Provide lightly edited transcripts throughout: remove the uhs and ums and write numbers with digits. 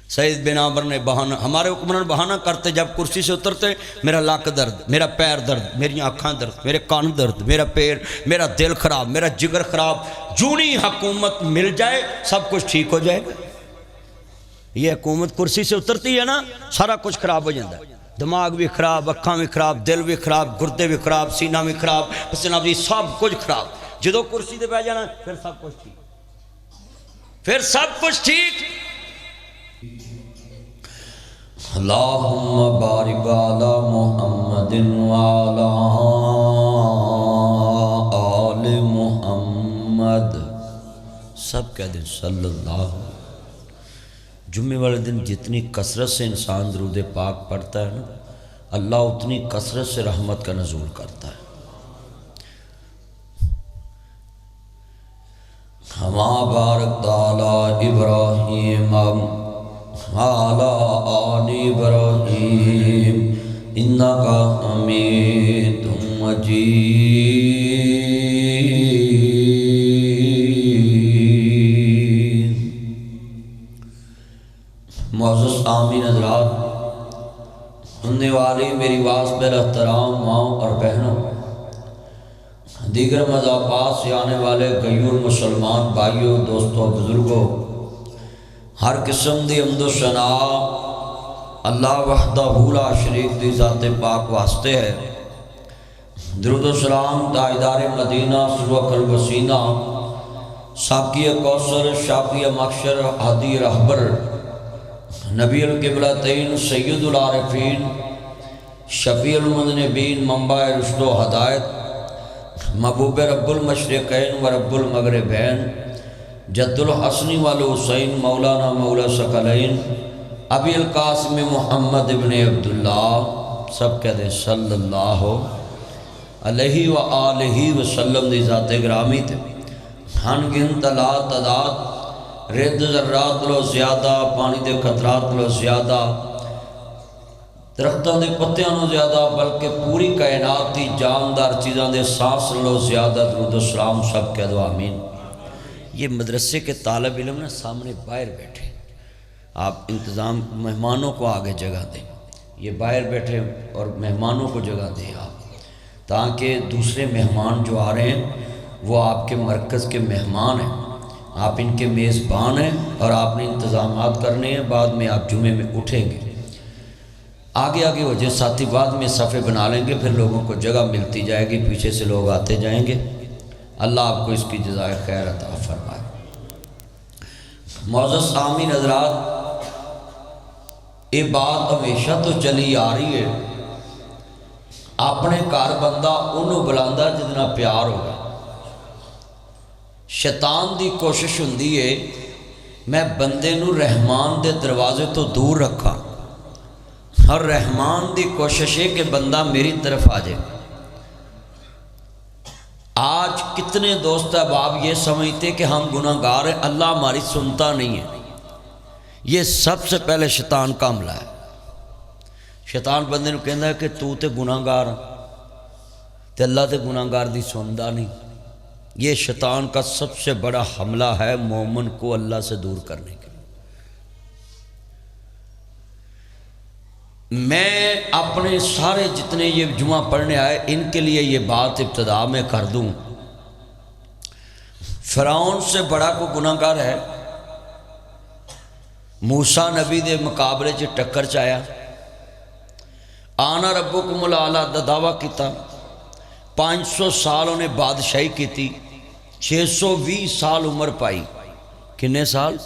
سعید بن عامر نے بہانہ، ہمارے حکمران بہانہ کرتے جب کرسی سے اترتے، میرا لاک درد، میرا پیر درد، میری آنکھاں درد، میرے کان درد، میرا پیر، میرا دل خراب، میرا جگر خراب، جونی حکومت مل جائے سب کچھ ٹھیک ہو جائے گا۔ یہ حکومت کرسی سے اترتی ہے نا، سارا کچھ خراب ہو جاتا ہے، دماغ بھی خراب، اکھاں بھی خراب، دل بھی خراب، گردے بھی خراب، سینہ بھی خراب، پسینہ بھی، سب کچھ خراب۔ جدو کرسی تے بیٹھ جانا پھر سب کچھ ٹھیک، پھر سب کچھ ٹھیک۔ اللہم بارک علی محمد وعلی آل محمد، سب کہہ دیں صلی اللہ۔ جمعے والے دن جتنی کثرت سے انسان درود پاک پڑھتا ہے نا، اللہ اتنی کثرت سے رحمت کا نزول کرتا ہے۔ ہما بارک علی ابراہیم وعلی آل ابراہیم انکا حمید مجید۔ معزز آمین حضرات، سننے والی میری واس پر احترام ماؤں اور بہنوں، دیگر مذاہبات سے آنے والے غیور مسلمان بھائیوں، دوستوں، بزرگوں، ہر قسم دی حمد و ثنا اللہ وحدہ لا شریک دی ذات پاک واسطے ہے۔ درود و سلام تاجدار مدینہ سرور الوسینہ ساقی کوثر شافی محشر ہادی رہبر نبی القبلتین سید العارفین شفیع المذنبین منبع رشد و ہدایت محبوب رب المشرقین و رب المغربین جد الحسن والحسین مولانا مولا ثقلین ابی القاسم محمد ابن عبداللہ، سب کہہ دیں صلی اللہ علیہ وآلہ وسلم دی ذات گرامی تے ہن گن تلا تعداد رد ذرات لو زیادہ، پانی دے قطرات لو زیادہ، درختوں دے پتیاں لو زیادہ، بلکہ پوری کائنات دی جاندار چیزاں دے سانس لو زیادہ، درود و سلام سب کہہ دو آمین۔ یہ مدرسے کے طالب علم نا سامنے باہر بیٹھے، آپ انتظام مہمانوں کو آگے جگہ دیں، یہ باہر بیٹھے اور مہمانوں کو جگہ دیں آپ، تاکہ دوسرے مہمان جو آ رہے ہیں وہ آپ کے مرکز کے مہمان ہیں، آپ ان کے میزبان ہیں اور آپ نے انتظامات کرنے ہیں۔ بعد میں آپ جمعے میں اٹھیں گے، آگے آگے ہو جائے ساتھی، بعد میں صفحے بنا لیں گے، پھر لوگوں کو جگہ ملتی جائے گی، پیچھے سے لوگ آتے جائیں گے۔ اللہ آپ کو اس کی جزائے خیر عطا فرمائے۔ معزز سامعین حضرات، یہ بات ہمیشہ تو چلی آ رہی ہے، اپنے گھر بندہ انہوں بلاندہ جتنا پیار ہوگا۔ شیطان دی کوشش ہوندی ہے میں بندے نو رحمان دے دروازے تو دور رکھا، اور رحمان دی کوشش ہے کہ بندہ میری طرف آ جائے۔ آج کتنے دوست احباب یہ سمجھتے کہ ہم گناہ گار ہیں، اللہ ہماری سنتا نہیں ہے۔ یہ سب سے پہلے شیطان کا عملہ ہے۔ شیطان بندے نو کہندا ہے کہ تو تے گناہ گار تے اللہ تے گناہ گار دی سندا نہیں۔ یہ شیطان کا سب سے بڑا حملہ ہے مومن کو اللہ سے دور کرنے کے۔ میں اپنے سارے جتنے یہ جمعہ پڑھنے آئے ان کے لیے یہ بات ابتدا میں کر دوں، فرعون سے بڑا کو گناہ گار ہے؟ موسیٰ نبی دے مقابلے چ ٹکر چایا، آنا ربکم الاعلیٰ دا دعویٰ کیتا، 500 سال انہیں بادشاہی کیتی، 620 سال عمر پائی۔ کنے سال؟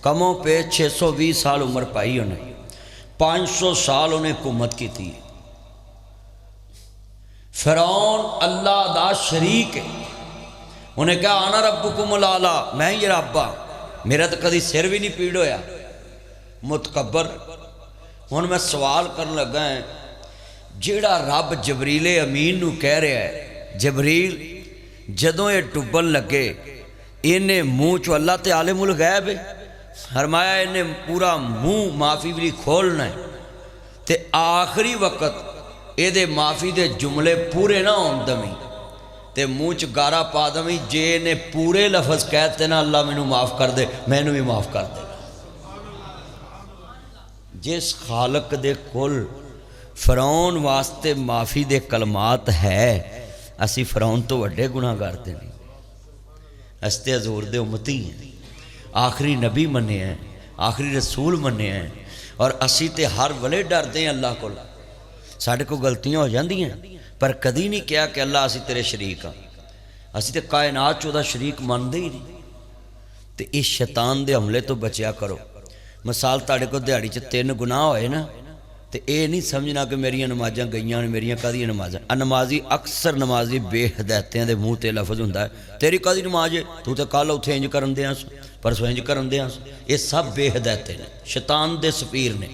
کموں پہ 620 سال عمر پائی انہیں، 500 سال انہیں حکومت کی تھی۔ فرعون اللہ دا شریک ہے، انہیں کہا آنا ربکم الاعلیٰ، میں یہ رب ہاں، میرا تو کدی سر بھی نہیں پیڑ ہویا، متکبر۔ ہن میں سوال کرنے لگا ہے، جیڑا رب جبریل امین نو کہہ رہا ہے، جبریل جدوں یہ ڈبن لگے انہیں منہ چو اللہ تے عالم الغیب ہے، فرمایا انہیں پورا منہ معافی بھی کھولنا ہے، تے آخری وقت یہ دے معافی دے جملے پورے نہ ہون دمی تے منہ چ گارا پا دمی، جے نے پورے لفظ کہتے نا اللہ مینوں معاف کر دے، مینوں بھی معاف کر دے۔ جس خالق دے کل فرعون واسطے معافی دے کلمات ہے، اسی فرعون تو وڈے گناہ کرتے نہیں، استے حضور دے امتی ہیں، آخری نبی منے ہیں، آخری رسول منے ہیں، اور اسی تے ہر ویلے ڈردے ہیں اللہ کو۔ ساڈے کو غلطیاں ہو جاندی ہیں پر کدی نہیں کہا کہ اللہ اسی تیرے شریک ہاں، اسی تے کائنات چ دا شریک مانتے ہی نہیں۔ تے اس شیطان دے حملے تو بچیا کرو۔ مثال تاڑے کو دیہڑی چ 3 گناہ ہوئے نا، تے اے نہیں سمجھنا کہ میریاں نمازاں گئیاں نے، میریاں کدی نمازاں۔ نمازی اکثر نمازی بے ہدایتیاں دے منہ تے لفظ ہوندا ہے، تیری کدی نماز ہے، تو تے کل اوتھے انج کرن دیاں سو، پرسوں انج کرن دیاں سو۔ یہ سب بے ہدایتیں نے، شیطان دے سپیر نے۔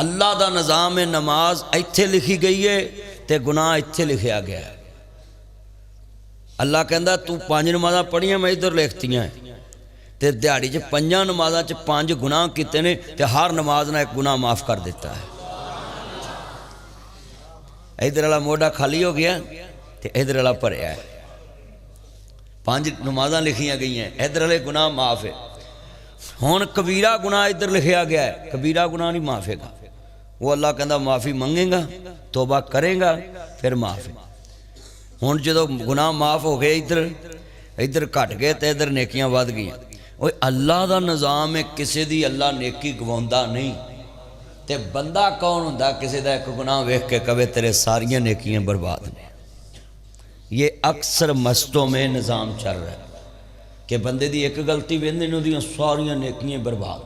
اللہ دا نظام نماز ایتھے لکھی گئی ہے تے گناہ ایتھے لکھیا گیا ہے۔ اللہ کہندا تو 5 نمازاں پڑھیاں میں ادھر لکھتیاں ہیں، تے دیہڑی چ 5 نمازاں چ 5 گناہ کیتے نے، تے ہر نماز نہ ایک گناہ معاف کر دیتا ہے۔ ادھر والا موڈا خالی ہو گیا تے ادھر والا بھریا ہے، 5 نمازاں لکھیاں گئی ہیں، ادھر والے گناہ معاف ہے۔ ہن کبیرہ گناہ ادھر لکھیا گیا ہے، کبیرہ گناہ نہیں معاف ہے گا، وہ اللہ کہندا معافی منگے گا، توبہ کرے گا، پھر معاف ہے۔ ہن جدو گناہ معاف ہو گئے، ادھر گھٹ گئے تے ادھر نیکیاں ود گئیاں۔ وہ اللہ دا نظام ہے، کسی دی اللہ نیکی گواندا نہیں۔ تے بندہ کون ہوندا کسی دا ایک گناہ ویکھ کے کہے تیرے ساریاں نیکیاں برباد نے۔ یہ اکثر مسجدوں میں نظام چل رہا ہے کہ بندے دی ایک غلطی ویندے نے، اودیاں ساریاں نیکیاں برباد،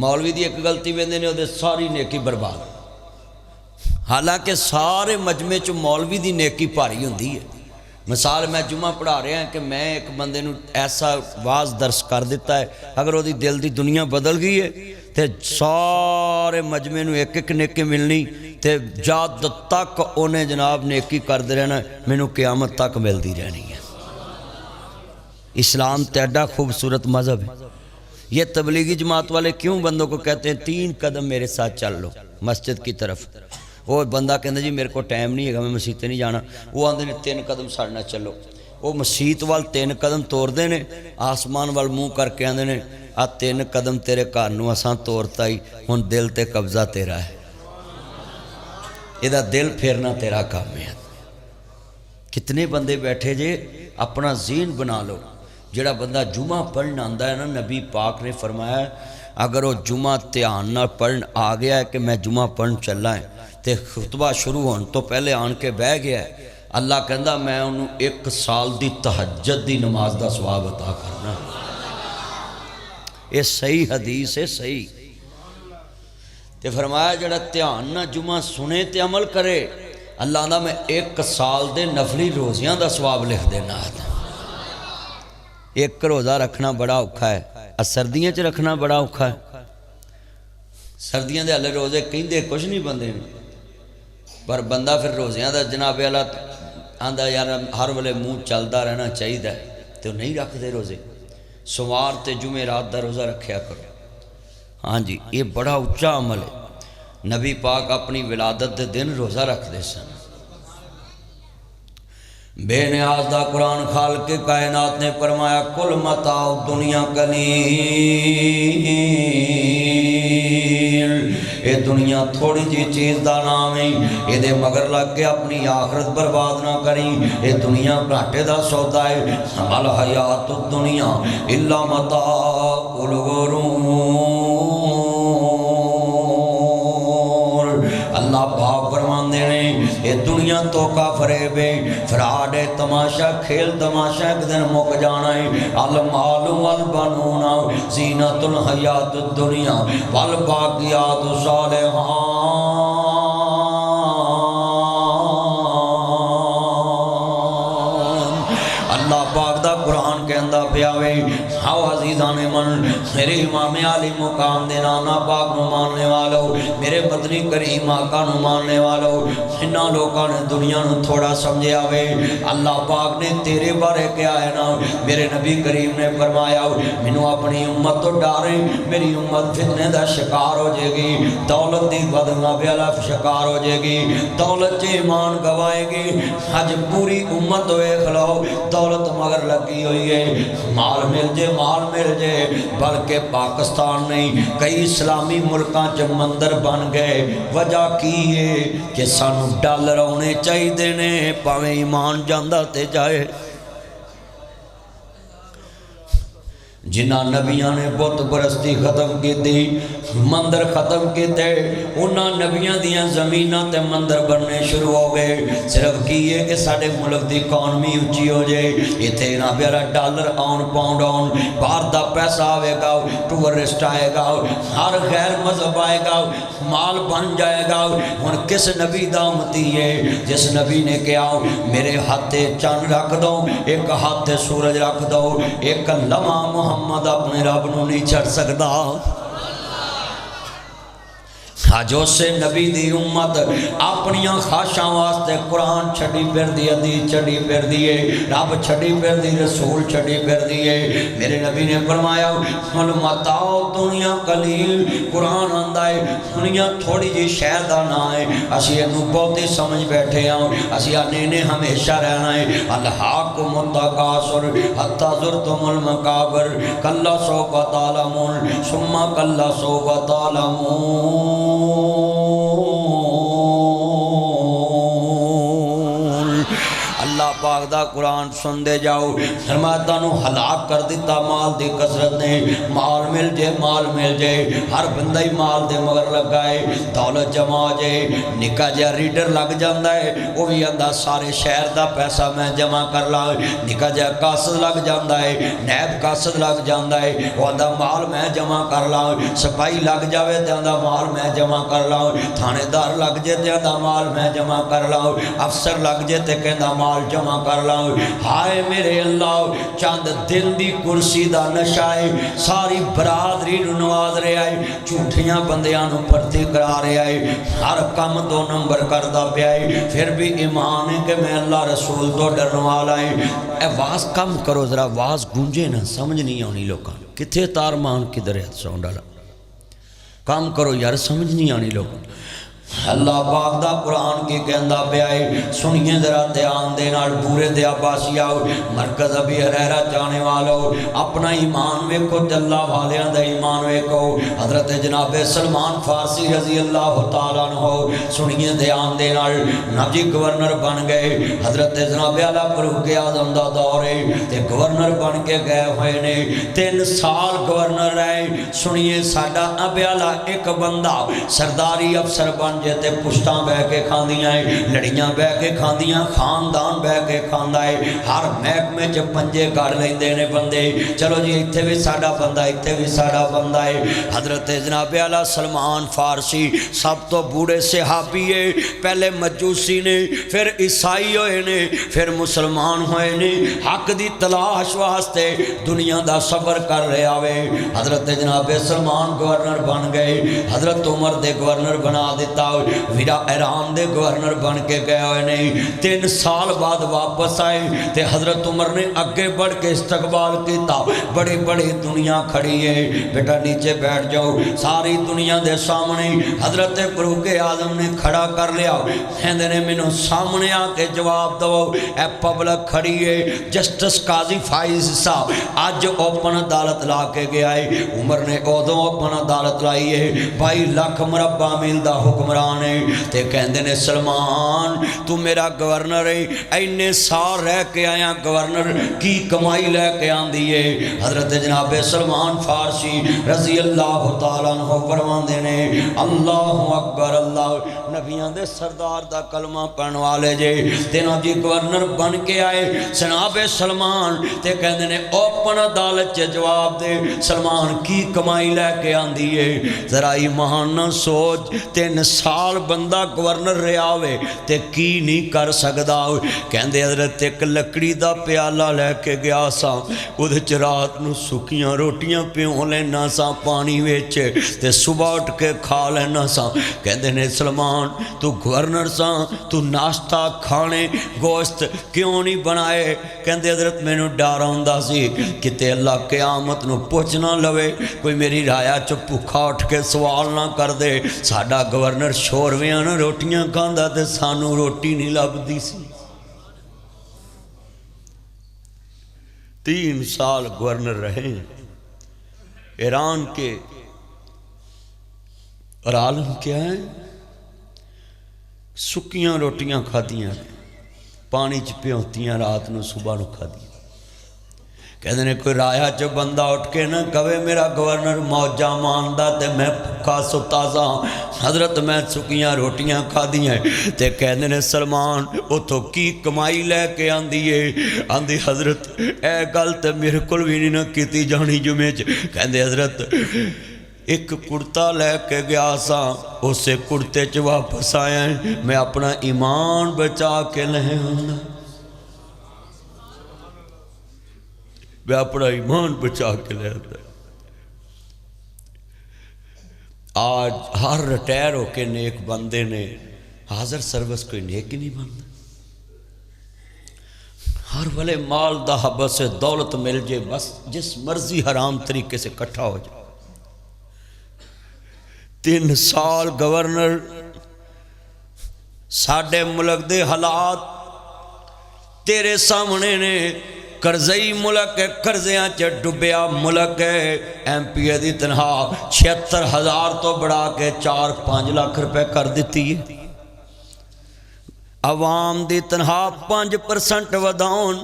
مولوی دی ایک غلطی ویندے نے، اودے ساری نیکی برباد۔ حالانکہ سارے مجمع چ مولوی دی نیکی بھاری ہوندی ہے۔ مثال میں جمعہ پڑھا رہا ہوں کہ میں ایک بندے نو ایسا واز درس کر دیتا ہے، اگر وہ دل دی دنیا بدل گئی ہے تے سارے مجمع نو ایک ایک نیکی ملنی، تے جد تک انہیں جناب نیکی کردے رہنا، مینوں قیامت تک ملتی رہنی ہے۔ اسلام تے ایڈا خوبصورت مذہب ہے۔ یہ تبلیغی جماعت والے کیوں بندوں کو کہتے ہیں 3 قدم میرے ساتھ چل لو مسجد کی طرف؟ وہ بندہ کہتا جی میرے کو ٹائم نہیں ہے، میں مسیت نہیں جانا، وہ آندے نے 3 قدم ساڑھنا چلو۔ وہ مسیت وال 3 قدم توڑ دے نے، آسمان وال منہ کر کے آندے نے 3 قدم تیرے گھر نوں اساں توڑتا ہی، ہن دل تے قبضہ تیرا ہے، یہ دل پھیرنا تیرا کام ہے۔ کتنے بندے بیٹھے جے، اپنا ذہن بنا لو۔ جڑا بندہ جمعہ پڑھنا آندا ہے نا، نبی پاک نے فرمایا اگر وہ جمعہ دھیان نال پڑھن آ گیا ہے کہ میں جمعہ پڑھن چلا ہے تے خطبہ شروع ہون تو پہلے آن کے بہ گیا ہے، اللہ کہندا میں انہوں 1 سال دی تہجد دی نماز دا ثواب عطا کرنا۔ یہ صحیح حدیث ہے، صحیح تے فرمایا جڑا دھیان نہ جمعہ سنے تے عمل کرے، اللہ کہندا میں 1 سال دے نفلی روزیاں دا ثواب لکھ دینا۔ 1 روزہ رکھنا بڑا اوکھا ہے، سردیاں چ رکھنا بڑا اوکھا ہے۔ سردیاں دے ہلے روزے کہندے کچھ نہیں بندے نے، پر بندہ پھر روزیاں دا جناب اللہ آندا یار ہر ویلے منہ چلدا رہنا چاہیے تو نہیں رکھتے روزے۔ سوار تے جمعرات دا روزہ رکھیا کرو۔ ہاں جی، یہ بڑا اونچا عمل ہے۔ نبی پاک اپنی ولادت دے دن روزہ رکھتے سن۔ بے نیاز دا قرآن خالق کائنات نے فرمایا کل متاع دنیا قلیل، اے دنیا تھوڑی جی چیز دا نام ہے، اے دے مگر لگ کے اپنی آخرت برباد نہ کریں، اے دنیا گھاٹے دا سودا ہے۔ الحیات الدنیا الا متاع الغرور۔ اللہ پاک فرماندے نے یہ دنیا تو کا فریب ہے، فراڈ ہے، تماشا کھیل تماشا ایک دن مک جانا ہے۔ المال والبنون زینت الحیات الدنیا والباقیات الصالحات۔ اللہ پاک دا قرآن کہندا پیا وے آؤ عزیزان من، میرے امام عالی مقام دے نانا پاک نو ماننے والو، میرے مدنی کریم آقا نو ماننے والو، انہاں لوگاں نے دنیا نو تھوڑا سمجھے آوے۔ اللہ پاک نے تیرے بارے کیا ہے نا، میرے نبی کریم نے فرمایا منو اپنی امت تو ڈارے، میری امت فتنے دا شکار ہو جائے گی، دولت دی بدنہ بیالا شکار ہو جائے گی، دولت چے ایمان گوائے گی۔ آج پوری امت ہوئے کھلاؤ، دولت مگر لگی ہوئی ہے، مال مل جے مال مال مل جائے، بلکہ پاکستان نہیں کئی اسلامی ملکاں چ مندر بن گئے۔ وجہ کی ہے کہ سانو ڈالر آنے چاہیے نے، پاویں ایمان جاندہ تے جائے۔ جنہ نبیاں نے بت پرستی ختم کی تھی، مندر ختم کیتے، انہاں نبیاں دیاں زمیناں تے مندر بننے شروع ہو گئے۔ صرف کی ہے کہ ساڑے ملک دی اکانومی اچھی ہو جائے، ایتھے نہ پیارا ڈالر آن پاؤنڈ آن، باہر دا پیسہ آئے گا، ٹورسٹ آئے گا، ہر غیر مذہب آئے گا، مال بن جائے گا۔ ہن کس نبی دا امتی ہے جس نبی نے کہا میرے ہاتھے چاند رکھ دو، ایک ہاتھے سورج رکھ دو، ایک لمحہ محمد اپنے رب نو نہیں چھڑ سکتا۔ جو سے نبی دی امت اپنیاں خواہشاں واسطے قرآن چھڑی پھر دی، حدیث چھڑی پھر دیئے، رب چھڑی پھر دی، رسول چھڑی پھر دیئے۔ میرے نبی نے فرمایا متاع دنیا قلیل، قرآن آندہ ہے دنیا تھوڑی جی شہدہ نہ ہے، اسی انہوں بہت ہی سمجھ بیٹھے ہیں، اسی انہیں ہمیشہ رہنا ہے۔ الحاکم التکاثر حتی زرتم المقابر، کلا سوف تعلمون ثم کلا سوف تعلمون۔ اللہ پاک دا قرآن سن دے جاؤ، فرماتا نو ہلاک کر دیتا مال دی کثرت نے۔ مال مل جائے، مال مل جائے، ہر بندہ ہی مال دے مگر لگائے، دولت جمع جائے، نکا جا ریڈر لگ جاندہ ہے، وہ بھی اندہ سارے شہر دا پیسہ میں جمع کر لاؤ، نکا جا قاصد لگ جاندہ ہے، نیب قاصد لگ جاندہ ہے، وہ اندہ مال میں جمع کر لاؤ، سپاہی لگ جاوے تے اندہ مال میں جمع کر لاؤ، تھانے دار لگ جے تے اندہ مال میں جمع کر لاؤ، افسر لگ جے تے کہندہ مال جمع کر لاؤ۔ ہائے میرے اللہ، چاند دن دی کرسی دا نشائے، ساری برادری نواز رہے آئے، جھوٹیاں بندیاں نو پرتی کرا رہے آئے، ہر کم 2 نمبر کردہ پہ آئے، پھر بھی ایمان ہے کہ میں اللہ رسول تو ڈرن والا ہے۔ اے واز کم کرو ذرا، واز گونجے نا، سمجھ نہیں آنی لوگاں، کتھے تارمان کدھر ہے ساؤنڈ والا، کام کرو یار، سمجھ نہیں آنی لوگاں۔ اللہ پاک دا قرآن کی کہندہ پہ آئے، سنیے ذرا دھیان دے نال پورے دے عباسی آؤ، مرکز ابی ہریرہ جانے والو، اپنا ایمان ویکھو تے اللہ والیاں دا ایمان ویکھو۔ حضرت جناب سلمان فارسی رضی اللہ تعالیٰ عنہ، سنیے دھیان دے نال، نبی گورنر بن گئے، حضرت جناب اعلیٰ فاروق اعظم دا دورے تے گورنر بن کے گئے ہوئے نے، 3 سال گورنر رہے۔ سنیے ساڈا ابی اعلیٰ ایک بندہ سرداری افسر بن جیتے پشتاں بہ کے کھاندیاں ہیں، لڑیاں بہ کے کھاندیاں، خاندان بہ کے کھاندہ ہے، ہر محکمے چ پنجے کر لیندے نے بندے، چلو جی اتھے بھی ساڈا بندہ، اتھے بھی ساڈا بندہ ہے۔ حضرت جناب اعلیٰ سلمان فارسی سب تو بوڑھے صحابی ہے، پہلے مجوسی نے، پھر عیسائی ہوئے نے، پھر مسلمان ہوئے نے، حق دی تلاش واسطے دنیا دا سفر کر رہے آوے۔ حضرت جناب سلمان گورنر بن گئے، حضرت عمر دے گورنر بنا دیتا، ویرا ایران دے گورنر بن کے گئے ہوئے نہیں، 3 سال بعد واپس آئے تے حضرت عمر نے اگے بڑھ کے استقبال کیتا، بڑی بڑی دنیا کھڑی ہے، بیٹا نیچے بیٹھ جاؤ، ساری دنیا دے سامنے حضرت فاروق اعظم نے کھڑا کر لیا، کہندے نے مینوں سامنے آ کے جواب دو، اے پبلک کھڑی ہے، جسٹس قاضی فائز صاحب آج اوپن عدالت لا کے گیا ہے۔ عمر نے ادوں اوپن عدالت لائی ہے، 22 لاکھ مربع میل دا حکمران ہے، تے کہندے نے سلمان تو میرا گورنر ہے، اینے سال رہ کے آیا گورنر کی کمائی لے کے آن دیئے۔ حضرت جناب سلمان فارسی رضی اللہ تعالیٰ عنہ فرماندے نے اللہ اکبر، اللہ نبیان دے سردار دا کلمہ پڑھن والے جے، تینوں جی گورنر بن کے آئے جناب سلمان، تے کہندے نے اوپن عدالت چے جواب دے، سلمان کی کمائی لے کے آن دیئے۔ ذرا ایمان نہ سوچ، 3 سال بندہ گورنر ریاوے تے کی نہیں کر سکدا۔ کہندے حضرت ایک لکڑی دا پیالہ لے کے گیا سا، اودھ چ رات نو سکیاں روٹیاں پیوں لینا سا پانی وچ تے صبح اٹھ کے کھا لینا سا۔ کہندے نے سلمان تو گورنر سا، تو ناشتہ کھانے گوشت کیوں نہیں بنائے؟ کہندے حضرت میں نو ڈر ہوندا سی کتے اللہ قیامت نو پوچھ نہ لوے، کوئی میری رایا چ بھوکا اٹھ کے سوال نہ کر دے، ساڈا گورنر شورویاں نہ روٹیاں کھاندا تے سانو روٹی نہیں لبدی سی۔ 3 سال گورنر رہے، ایران کے، اور عالم کیا ہے؟ سکیاں روٹیاں کھادیاں، پانی چ پیوتیاں، رات نو صبح نو کھادیاں۔ کہتے ہیں کوئی رایا چ بندہ اٹھ کے نہ کہے میرا گورنر موجہ ماندا تے میں بھکا ستا سا، حضرت میں سکیاں روٹیاں کھادیاں، تے کہتے ہیں سلمان اتھوں کی کمائی لے کے آندی ہے؟ آندی حضرت اے گل تے میرے کول بھی نہیں نہ کیتی جانی جمعے چ۔ کہندے حضرت ایک کرتا لے کے گیا سا، اسے کرتے چ واپس آیا میں اپنا ایمان بچا کے لے آنا، میں اپنا ایمان بچا کے لے آتا۔ آج ہر ریٹائر ہو کے نیک بندے نے حاضر سروس کوئی نیک ہی نہیں بنتا۔ ہر والے مال دا حبس سے دولت مل جائے بس جس مرضی حرام طریقے سے کٹھا ہو جائے۔ 3 سال گورنر، ساڑھے ملک دے حالات تیرے سامنے نے، قرضئی ملک ہے، قرضیاں چے ڈبیا ملک ہے۔ ایم پی اے دی تنہا 76,000 تو بڑھا کے 4-5 لاکھ روپے کر دیتی ہے۔ عوام دی تنہا 5% وداؤن،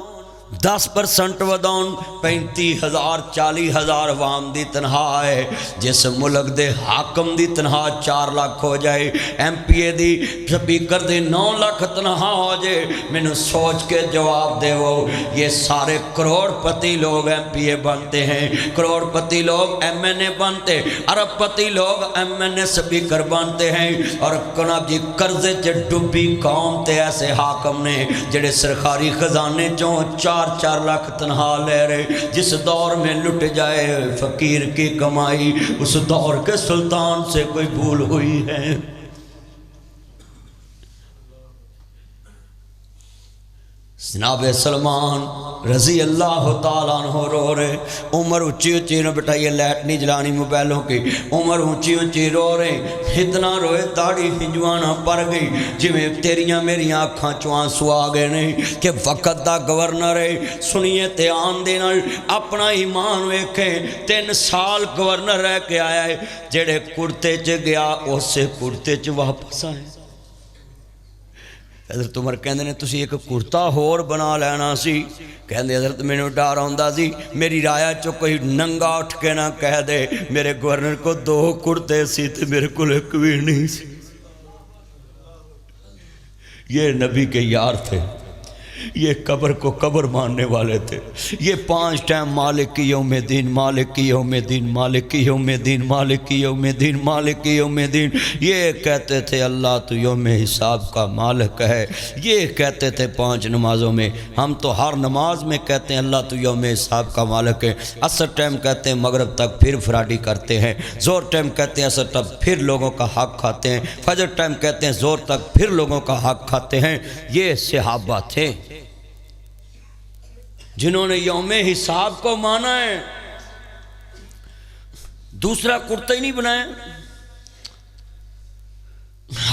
10% وداؤن، 35,000 40,000 عوام دی تنہا ہے۔ جس ملک دے حاکم دی تنہا 4 لاکھ ہو جائے، ایم پی اے دی سپیکر دی 9 لاکھ تنہا ہو جائے، میں نے سوچ کے جواب دے وہ یہ سارے کروڑ پتی لوگ ایم پی اے بنتے ہیں، کروڑ پتی لوگ ایم این اے بنتے، ارب پتی لوگ ایم این اے سپیکر بنتے ہیں، اور کناب جی قرضے چ ڈبی قوم تے ایسے حاکم نے جڑے سرکاری خزانے چوں 4 لاکھ تنہا لے رہے۔ جس دور میں لٹ جائے فقیر کی کمائی، اس دور کے سلطان سے کوئی بھول ہوئی ہے؟ جناب سلمان رضی اللہ تعالیٰ عنہ رو رہے، عمر اونچی اونچی نہ بٹھائیے، لائٹ نہیں جلانی موبائلوں کی، عمر اونچی اونچی رو رہے، اتنا روئے داڑھی ہنجوانا پڑ گئی، جی میں تیریاں میریاں آنکھاں چوان سوا گئے نہیں کہ وقت دا گورنر ہے۔ سنیے تے آن دینا اپنا ایمان ویکھیں، 3 سال گورنر رہ کے آیا ہے، جڑے کرتے چ گیا اس سے کرتے چ واپس آئے۔ حضرت عمر کہندے نے تسی ایک کرتا ہور بنا لینا سی، کہندے حضرت میں نے ڈر آندا سی میری رایا چو کوئی ننگا اٹھ کے نہ کہہ دے میرے گورنر کو 2 کرتے سی تے میرے کو ایک بھی نہیں سی۔ یہ نبی کے یار تھے، یہ قبر کو قبر ماننے والے تھے، یہ 5 ٹائم مالک کی یوم دین، مالک کی یوم دین، مالک کی یوم دین، مالک کی یوم دین، مالک کی یوم دین، یہ کہتے تھے اللہ تو یوم حساب کا مالک ہے، یہ کہتے تھے 5 نمازوں میں، ہم تو ہر نماز میں کہتے ہیں اللہ تو یوم حساب کا مالک ہے، عصر ٹائم کہتے ہیں مغرب تک پھر فراڈی کرتے ہیں، زور ٹائم کہتے ہیں عصر تک پھر لوگوں کا حق کھاتے ہیں، فجر ٹائم کہتے ہیں زور تک پھر لوگوں کا حق کھاتے ہیں۔ یہ صحابہ تھے جنہوں نے یوم حساب کو مانا ہے، دوسرا کرتا ہی نہیں بنایا۔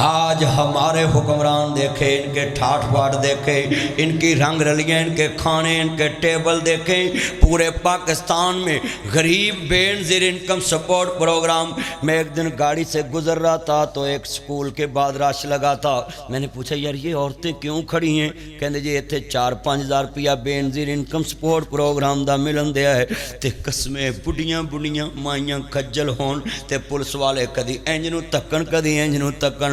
آج ہمارے حکمران دیکھیں، ان کے ٹھاٹ باٹ دیکھیں، ان کی رنگ رلیاں، ان کے کھانے، ان کے ٹیبل دیکھیں، پورے پاکستان میں غریب بے نظیر انکم سپورٹ پروگرام۔ میں ایک دن گاڑی سے گزر رہا تھا تو ایک سکول کے بعد رش لگا تھا، میں نے پوچھا یار یہ عورتیں کیوں کھڑی ہیں؟ کہندے جی اتنے 4-5 ہزار روپیہ بے نظیر انکم سپورٹ پروگرام دا ملن دیا ہے، تے قسمیں بڑیاں بڑیاں مائیاں کھجل ہون، تے پولیس والے کدی انج نو تکن کدی انج نو تکن،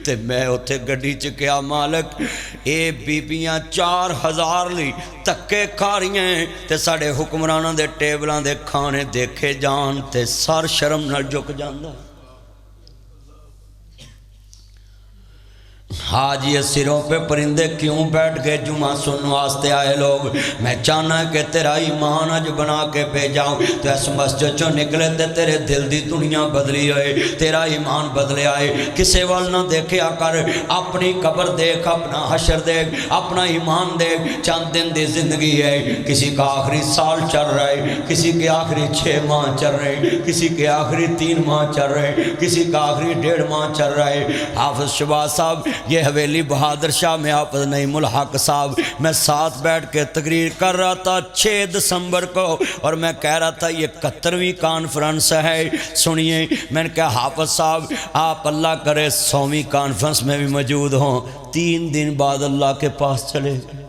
تے میں اتھے گڈی چکیا مالک اے بیبیاں 4000 لی تکے کھاریاں ہیں، تے ساڑے حکمرانوں دے ٹیبلاں دے کھانے دیکھے جان تے سر شرم نہ جھک جاندہ۔ آج یہ سروں پہ پرندے کیوں بیٹھ گئے جمعہ سننے واسطے آئے لوگ؟ میں چاہنا ہے کہ تیرا ایمان اج بنا کے بھیجاؤں، تو اس مسجد چوں نکلے تے تیرے دل دی دنیا بدلی ہوئے، تیرا ایمان بدلے آئے۔ کسے وال نہ دیکھیا کر، اپنی قبر دیکھ، اپنا حشر دیکھ، اپنا ایمان دیکھ۔ چند دن دی زندگی ہے، کسی کا آخری سال چل رہا ہے، کسی کے آخری 6 ماہ چل رہے ہیں، کسی کے آخری 3 ماہ چل رہے ہیں، کسی کا آخری 1.5 ماہ چل رہا ہے۔ حافظ شہباز صاحب یہ حویلی بہادر شاہ میں حافظ نعیم الحق صاحب، میں ساتھ بیٹھ کے تقریر کر رہا تھا 6 دسمبر کو، اور میں کہہ رہا تھا یہ 71ویں کانفرنس ہے، سنیے میں نے کہا حافظ صاحب آپ اللہ کرے 100ویں کانفرنس میں بھی موجود ہوں۔ 3 دن بعد اللہ کے پاس چلے گئے،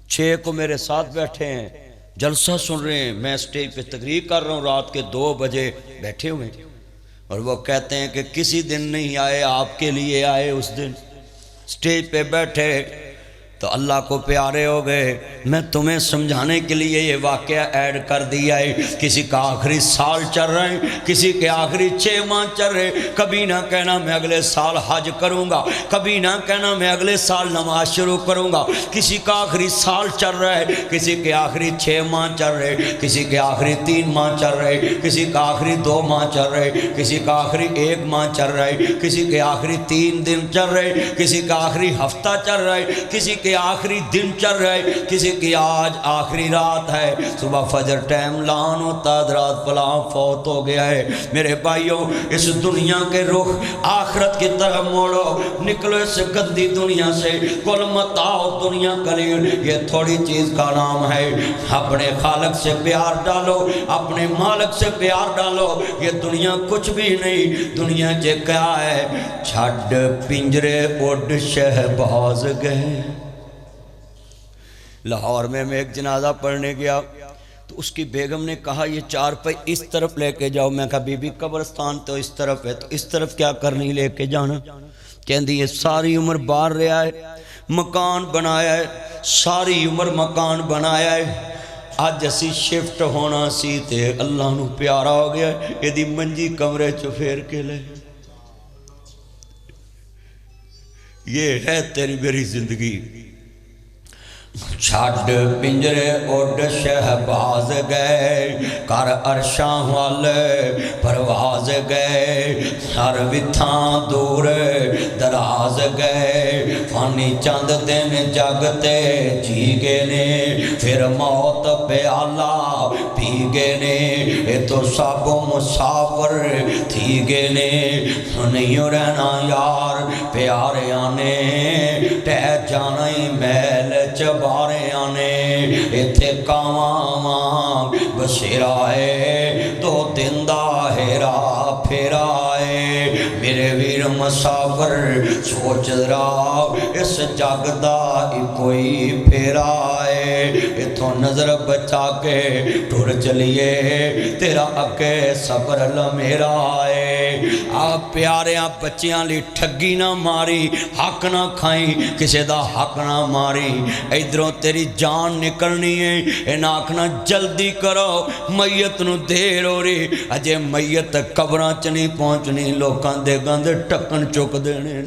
6 کو میرے ساتھ بیٹھے ہیں، جلسہ سن رہے ہیں، میں سٹیج پہ تقریر کر رہا ہوں، رات کے 2 بجے بیٹھے ہوئے ہیں، اور وہ کہتے ہیں کہ کسی دن نہیں آئے، آپ کے لیے آئے اس دن، سٹیج پہ بیٹھے تو اللہ کو پیارے ہو گئے۔ میں تمہیں سمجھانے کے لیے یہ واقعہ ایڈ کر دیا ہے، کسی کا آخری سال چل رہے ہیں، کسی کے آخری 6 ماہ چل رہے، کبھی نہ کہنا میں اگلے سال حج کروں گا، کبھی نہ کہنا میں اگلے سال نماز شروع کروں گا، کسی کا آخری سال چل رہا ہے، کسی کے آخری 6 ماہ چل رہے، کسی کے آخری 3 ماہ چل رہے، کسی کا آخری 2 ماہ چل رہے، کسی کا آخری 1 ماہ چل رہا ہے، کسی کے آخری 3 دن چل رہے، کسی کا آخری ہفتہ چل رہا ہے، کسی کے آخری دن چل رہا ہے، کسی کی آج آخری رات ہے، صبح فجر ٹائم لان ہوتا رات فلاں فوت ہو گیا ہے۔ میرے بھائیوں اس دنیا کے رخ آخرت کی طرف موڑو، نکلو اس گندی دنیا سے، کل متاع دنیا قلیل، یہ تھوڑی چیز کا نام ہے، اپنے خالق سے پیار ڈالو، اپنے مالک سے پیار ڈالو، یہ دنیا کچھ بھی نہیں، دنیا جے کیا ہے، چھڈ پنجرے اڈ شہباز گئے۔ لاہور میں ایک جنازہ پڑھنے گیا تو اس کی بیگم نے کہا یہ 4 پہ اس طرف لے کے جاؤ، میں کہا بی بی قبرستان تو اس طرف ہے، تو اس طرف کیا کرنی لے کے جانا؟ کہندی یہ ساری عمر باہر رہا ہے، مکان بنایا ہے، ساری عمر مکان بنایا ہے، آج اسی شفٹ ہونا سی تے اللہ نو پیارا ہو گیا، یہ دی منجی کمرے چو پھیر کے لے۔ یہ ہے تیری میری زندگی۔ چھڈ پنجرے اڈ شہباز گئے، کر عرشاں والے پرواز گئے، ہر وتھاں دور دراز گئے، فانی چند دن جگتے جی گئے نے، پھر موت پیالہ پی گئے نے، یہ تو سب مسافر تھی گئے نے، نہیں رہنا یار پیاریاں نے، ٹہ جانا ہی محل بارے آنے، ایتھے کاماں بشیرہ ہے، 2 دن دا ہیرا پھیرا ہے، میرے ویر مسافر سوچ ذرا، اس جگ دا کوئی پھیرا ہے، اتھوں نظر بچا کے ٹر چلیے، تیرا اکے صبر لمیرا ہے۔ آپ پیاریاں بچیاں لی ٹھگی نہ ماری، حق نہ کھائیں، کسے دا حق نہ ماری، ادھروں تیری جان نکلنی ہے، ان آکھنا جلدی کرو میت نو دیر ہو رہی، اجے میت قبراں چ نہیں پہنچنی، لوکاں دے گندے ٹکن چک دینے،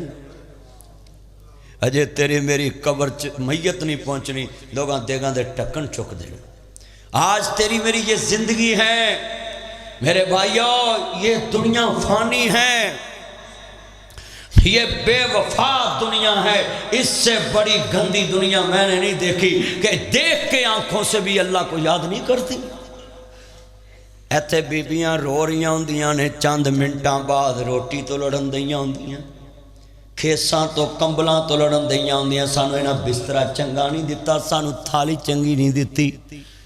اجے تیری میری قبر میت نہیں پہنچنی، لوگاں دے گندے ٹکن چک دینے۔ آج تیری میری یہ زندگی ہے میرے بھائیو، یہ دنیا فانی ہے، یہ بے وفا دنیا ہے، اس سے بڑی گندی دنیا میں نے نہیں دیکھی کہ دیکھ کے آنکھوں سے بھی اللہ کو یاد نہیں کرتی۔ ایتھے بیبیاں رو رہیاں ہوندیاں نے، چند منٹاں بعد روٹی تو لڑن دیاں ہوندیاں، کھیساں تو کمبلاں تو لڑن دیاں ہوندیاں، سانو انہاں بسترہ چنگا نہیں دیتا، سانو تھالی چنگی نہیں دیتی،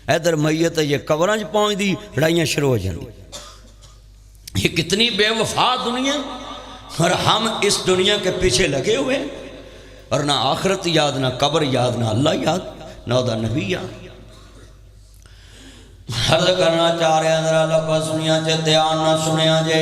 ادھر میت یہ قبراں چ پہنچ دی، لڑائیاں شروع ہو جاندی۔ یہ کتنی بے وفا دنیا، اور ہم اس دنیا کے پیچھے لگے ہوئے، اور نہ آخرت یاد، نہ قبر یاد، نہ اللہ یاد، نہ دا نبی یاد۔ عرض کرنا چاہ رہے ہیں ذرا لفظ سنیا چے دھیان نہ سنیا جے،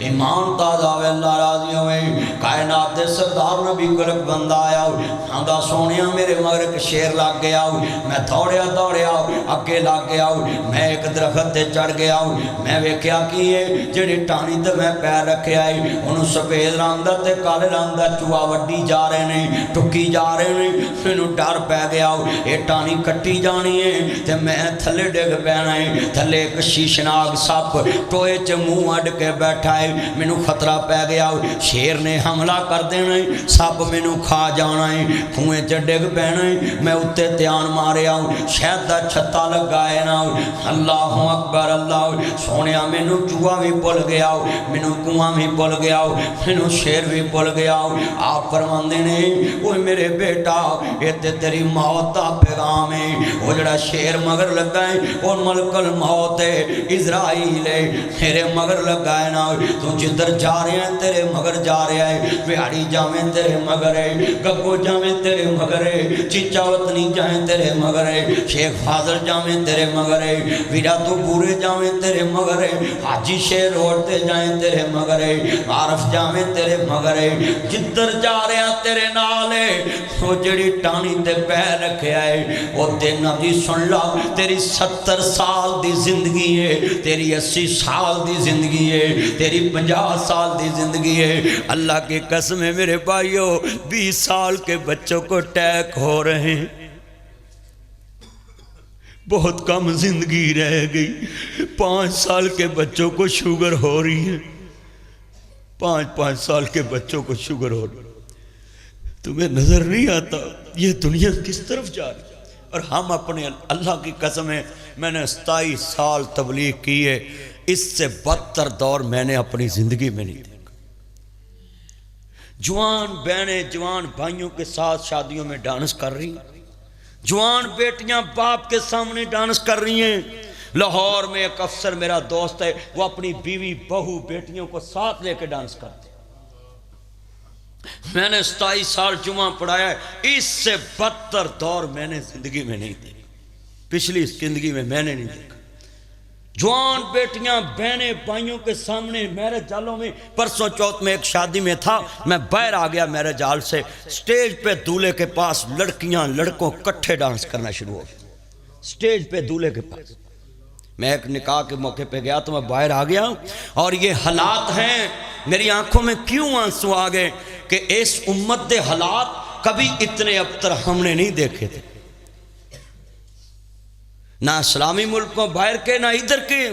ایمان تازہ ہوئے اللہ راضی ہوئے، کائنات دے سردار نبی کو ایک بندہ آیا، ہمدا سونیا میرے مگر ایک شیر لگ گیا، میں دوڑیا اگے لگ گیا، میں ایک درخت تے چڑھ گیا، میں ویکھیا کیے جڑی ٹانی تے میں پیر رکھے آئی، انہوں سفید رنگ دا تے کالے رنگ دا چوہا وڈی جا رہے نے، ٹکی جا رہے نے، مینوں ڈر پے گیا، یہ ٹانی کٹی جانی ہے تے میں تھلے ڈگ پینا ہے تھلے ایک شیشناگ سپ ٹوئے چ منہ اڈ کے بیٹھا ہے مینوں خطرہ پی گیا شیر نے حملہ کر دینا ہے سپ مینوں کھا جانا ہے کنویں چ ڈگ پینا ہے میں اتنے دھیان ماریا شہد دا چھتا لگا ہے نا اللہ اکبر اللہ سونے مینوں چوہا بھی بھول گیا مینوں کنواں بھی بھول گیا مینوں شیر بھی بھول گیا آپ فرماندے نے اوے میرے بیٹا یہ تے تیری موت دا پیغام ہے وہ جڑا شیر مگر لگا ہے اور ملک الموت ہے اسرائیل ہے میرے مگر لگا ہے نا تو جدھر جا رہے ہیں تیرے مگر جا رہا ہے بہاڑی جاویں تیرے مگر ہے گگو جاویں تیرے مگر ہے چچا وطنی جائیں تیرے مگر ہے شیخ فاضل جاویں تیرے مگر ہے ویرا تو پورے جاویں تیرے مگر ہے حاجی شیر روڑتے جائیں تیرے مگر ہے عارف جاویں تیرے مگر ہے جدھر جا رہے ہیں تیرے نال ہے وہ جڑی ٹانی تے پیر رکھیا ہے وہ تینا دی سن لا تیری 70 سال دی زندگی ہے تیری 80 سال دی زندگی ہے تیری 50 سال دی زندگی ہے اللہ کی قسم ہے میرے بھائیو 20 سال کے بچوں کو ٹیک ہو رہے ہیں بہت کم زندگی رہ گئی 5 سال کے بچوں کو شوگر ہو رہی ہے 5 سال کے بچوں کو شوگر ہو رہی ہے تمہیں نظر نہیں آتا یہ دنیا کس طرف جا رہی ہے اور ہم اپنے اللہ کی قسم ہے میں نے 27 سال تبلیغ کی ہے اس سے بدتر دور میں نے اپنی زندگی میں نہیں دیکھا جوان بہنیں جوان بھائیوں کے ساتھ شادیوں میں ڈانس کر رہی ہیں جوان بیٹیاں باپ کے سامنے ڈانس کر رہی ہیں لاہور میں ایک افسر میرا دوست ہے وہ اپنی بیوی بہو بیٹیوں کو ساتھ لے کے ڈانس کرتے میں نے 27 سال جمعہ پڑھایا ہے اس سے بدتر دور میں نے زندگی میں نہیں دیکھا پچھلی زندگی میں نے نہیں دیکھا جوان بیٹیاں بہنیں بھائیوں کے سامنے میرج ہالوں میں پرسوں چوتھ میں ایک شادی میں تھا میں باہر آ گیا میرج ہال سے سٹیج پہ دولہے کے پاس لڑکیاں لڑکوں کٹھے ڈانس کرنا شروع ہو گیا سٹیج پہ دولہے کے پاس میں ایک نکاح کے موقع پہ گیا تو میں باہر آ گیا اور یہ حالات ہیں میری آنکھوں میں کیوں آنسو آ گئے کہ اس امت دے حالات کبھی اتنے ابتر ہم نے نہیں دیکھے تھے نہ اسلامی ملکوں باہر کے نہ ادھر کے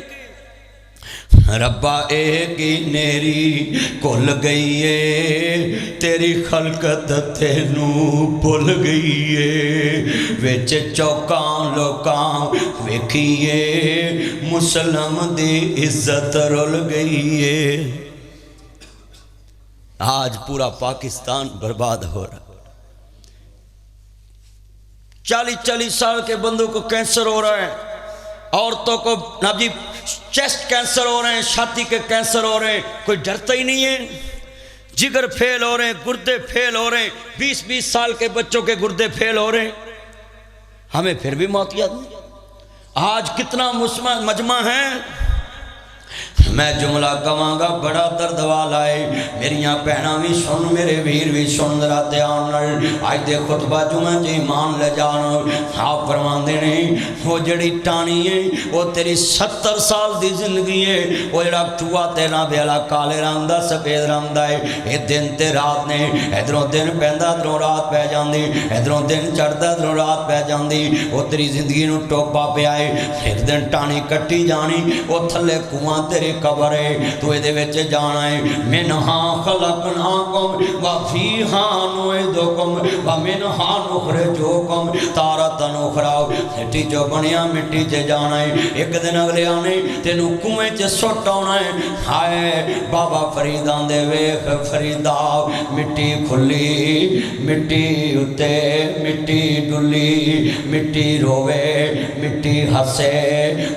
ربا ایک ہی نیری کھل گئی ہے تیری خلقت تینوں بھول گئی ہے وچ چوکاں لوکاں ویکھیے مسلم دی عزت رول گئی ہے آج پورا پاکستان برباد ہو رہا 40 سال کے بندوں کو کینسر ہو رہا ہے عورتوں کو نبی چیسٹ کینسر ہو رہے ہیں چھاتی کے کینسر ہو رہے ہیں کوئی ڈرتا ہی نہیں ہے جگر پھیل ہو رہے ہیں گردے پھیل ہو رہے ہیں 20 سال کے بچوں کے گردے پھیل ہو رہے ہیں ہمیں پھر بھی موت یاد نہیں آج کتنا مجمع ہے میں جملہ کہاں گا بڑا درد والا ہے میریاں بہناں بھی سن میرے ویر بھی سن ذرا دھیان نال آج دے خطبہ جمعہ جی ایمان لے جان آپ فرماندے نہیں وہ جڑی ٹانی ہے وہ تیری 70 سال دی زندگی ہے وہ جڑا چوہا تیرا بیلا کالے رنگ دا سفید رنگ دا ہے یہ دن تے رات نے ادھروں دن پیندا ادھروں رات پہ جاندی ادھروں دن چڑھدا ادھروں رات پہ جاندی وہ تیری زندگی نو ٹوپا پیا ہے ایک دن ٹانی کٹی جانی وہ تھلے کنواں تیرے قبر ہے تو یہ وچ جانا ہے منہا خلقناکم وفیہا نعیدکم ومنہا نخرجوکم تارۃ اخری مٹی جو بنیا مٹی چ جانا ہے ایک دن اگلے آنے تینوں کنویں چ سٹ آنا ہے ہائے بابا فریداں دے ویکھ فریدا مٹی کھلی مٹی اتے مٹی ڈلی مٹی روے مٹی ہسے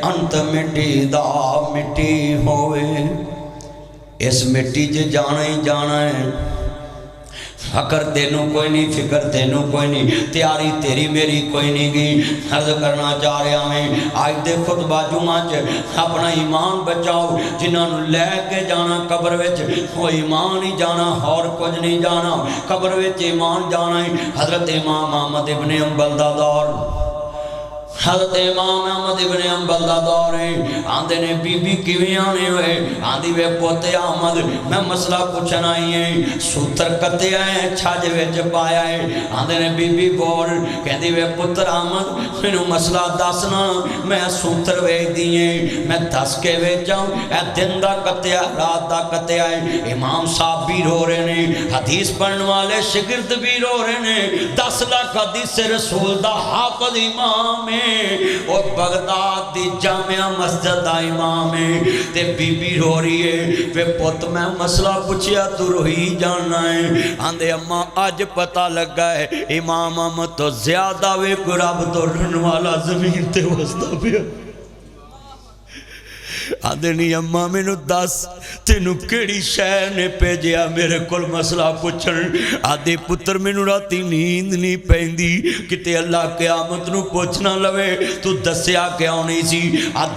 انت مٹی دا مٹی ہوئے اس مٹی جے جانا ہی جانا ہے فکر تینوں کوئی نہیں فکر تینوں کوئی نہیں تیاری تیری میری کوئی نہیں گی عرض کرنا چاہ رہا میں آج دے خطبہ جمعہ اپنا ایمان بچاؤ جنہوں لے کے جانا قبر وچ وہ ایمان ہی جانا اور کچھ نہیں جانا قبر وچ ایمان جانا ہے حضرت امام احمد ابن حنبل دا دور حضرت امام احمد ابن حنبل دا دور ہے آندے نے بی بی کیویں آنے ہوئے آندی وے پوتے احمد میں مسئلہ پوچھنا ہی ہے سوتر کتے آئے چھاج وچ پایا ہے آندے نے بی بی بول کہندی وے پتر احمد مینوں مسئلہ دسنا میں سوتر ویچ دیے میں دس کے ویچاں اے دن دا کتیا رات دا کتیا ہے امام صاحب بھی رو رہے نے حدیث پڑھن والے شگرد بھی رو رہے نے 10 لاکھ حدیث رسول دا حافظ امام ہے اور بغداد دی جامعہ مسجد دا امام ہے تے بی بی رو رہی ہے پہ پت میں مسئلہ پوچھیا تو روئی جانا ہے آندے اماں آج پتہ لگا ہے امام احمد تو زیادہ وے رب تو رن والا زمین تے وسطہ پیا آدھے نہیں اماں میں نو دس تینو کیڑی شے نے پیجیا میرے کل مسئلہ پوچھن آدھے پتر میں نو راتی نیند نہیں پیندی کتے اللہ قیامت نو پوچھنا لوے تو دسیا کیوں نہیں سی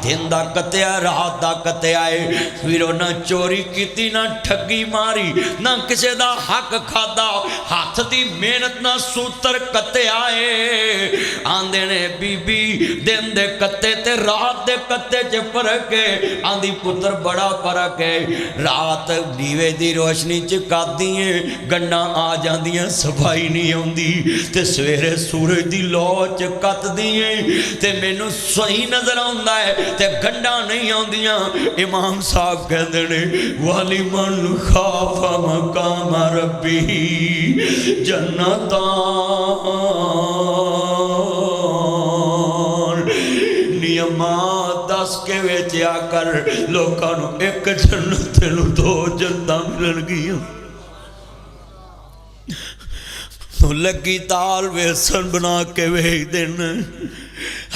دن دا کتیا رات دا کتیا ہے ویرو نہ چوری کیتی نہ ٹھگی ماری نہ کسے دا حق کھادا ہاتھ دی محنت نہ سوتر کتیا ہے آندے نے بی بی دن دے کتے تے رات دے کتے چے فرق ہے آندھی پتر بڑا فرق ہے رات دیوے دی روشنی چکا دیئے گنڈا آ جاندیاں صفائی نہیں ہوندی تے سویرے سورج دی لو چکت دیئے تے مینو صحیح نظر آندہ ہے تے گنڈا نہیں ہوندیاں امام صاحب کہندے نے والی من خاف مقام ربی جنتان نیمات دس کے ویچے آ کر لوکانو ایک جنت نو 2 جنتاں ملن گیا تو لگی تال ویسن بنا کے ویچ دن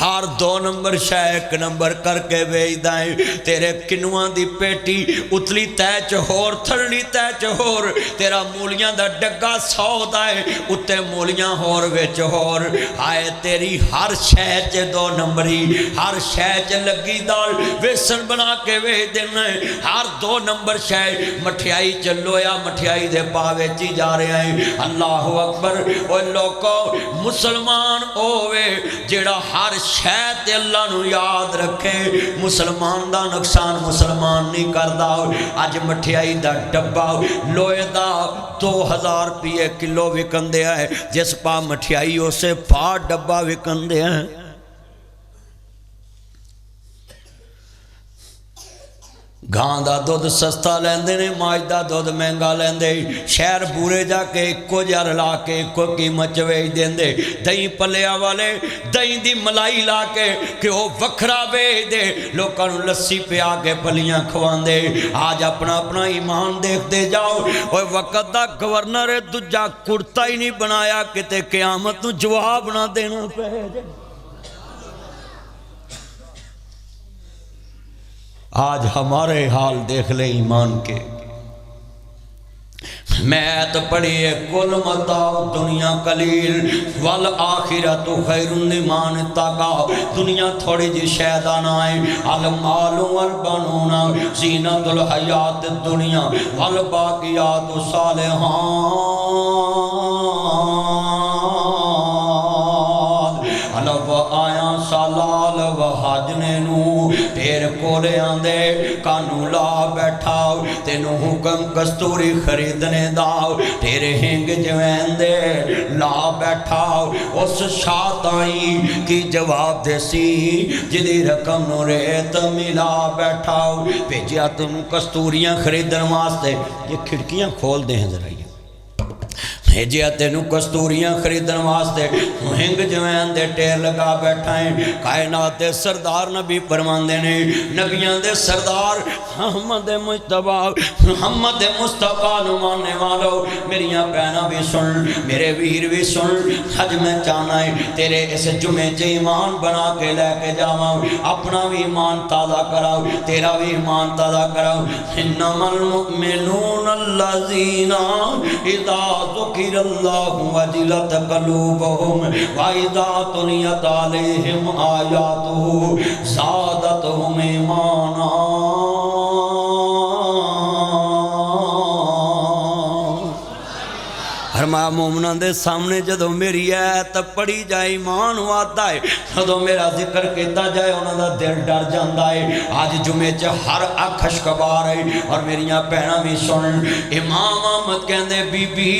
ہار 2 نمبر شاہ 1 نمبر کر کے ویچ دائیں تیرے کنوان دی پیٹی اتلی تیچ ہور تھرلی تیچ ہور تیرا مولیاں دا ڈگا 100 دائیں اتے مولیاں ہور ویچ ہور آئے تیری ہر شاہ 2 نمبری ہر شاہ لگی دال ویسن بنا کے ویچ دن ہر 2 نمبر شاہ مٹھیائی چلو یا مٹھیائی دے پاوے چی جا رہے ہیں اللہ اکبر اوہ لوکو مسلمان اوے جیڑا ہر شاید اللہ نو یاد رکھے مسلمان دا نقصان مسلمان نہیں کردہ آج مٹھیائی دا ڈبا لوئے دا 2000 روپے کلو وکن دیا ہے جس پا مٹھیائی اسے پا ڈبا وکن دیا ہے گاں دا دودھ سستا لیندے نے ماج دا دودھ مہنگا لیندے شہر بورے جا کے ایکو جا رلا کے ایکو قیمت ویچ دیندے دہی پلیا والے دہی دی ملائی لا کے کہ وہ وکھرا ویچ دے لوکاں نو لسی پہ آگے پلیاں کھوان دے آج اپنا اپنا ایمان دیکھ دے جاؤ اور وقت دا گورنر دجا کرتا ہی نہیں بنایا کتے قیامت نو جواب نہ دینا پہ آج ہمارے حال دیکھ لے ایمان کے میں تو پڑھی ہے کل متاع دنیا قلیل والآخرت خیر لمن اتقى دنیا تھوڑی جی شیطان آئے المال والبنون زینت الحیات الدنیا والباقیات الصالحات الف آیا سالال و حاجنے نو پھر کولے آندے کانو لا بیٹھاؤ تینو حکم کستوری خریدنے داؤ پھر ہنگ جوین دے لا بیٹھاؤ اس شاطائی کی جواب دے سی جدی رقم نو ریت ملا بیٹھاؤ پیجیا تم کستوریاں خریدن واسطے یہ کھڑکیاں کھول دیں ذرا بھیجیا تینو کستوریاں خریدن واسطے ہنگ جوین دے ٹیر لگا بیٹھائیں کائنات دے سردار نبی فرماندے نے نبیاں دے سردار محمد مصطفیٰ نو ماننے والو میریاں بہناں بھی سن میرے ویر بھی سن حج میں چاہنا ہے تیرے اس جمعے چے ایمان بنا کے لے کے جاؤں اپنا بھی ایمان تازہ کراؤ تیرا بھی ایمان تازہ کراؤ انما المؤمنون الذین اذا ذکر اللہ وجلت قلوبهم وَإِذَا تُلِيَتْ عَلَيْهِمْ آيَاتُهُ زَادَتْهُمْ ایمانا فرمایا مومناں دے سامنے جدو میری ایت پڑھی جائے ایمان آتا ہے، جدو میرا ذکر کیتا جائے انہاں دا دل ڈر جاندا ہے۔ آج جمعے چ ہر اکھ اشکبار ہے اور میریاں بہناں بھی سن، امام احمد کہندے بی بی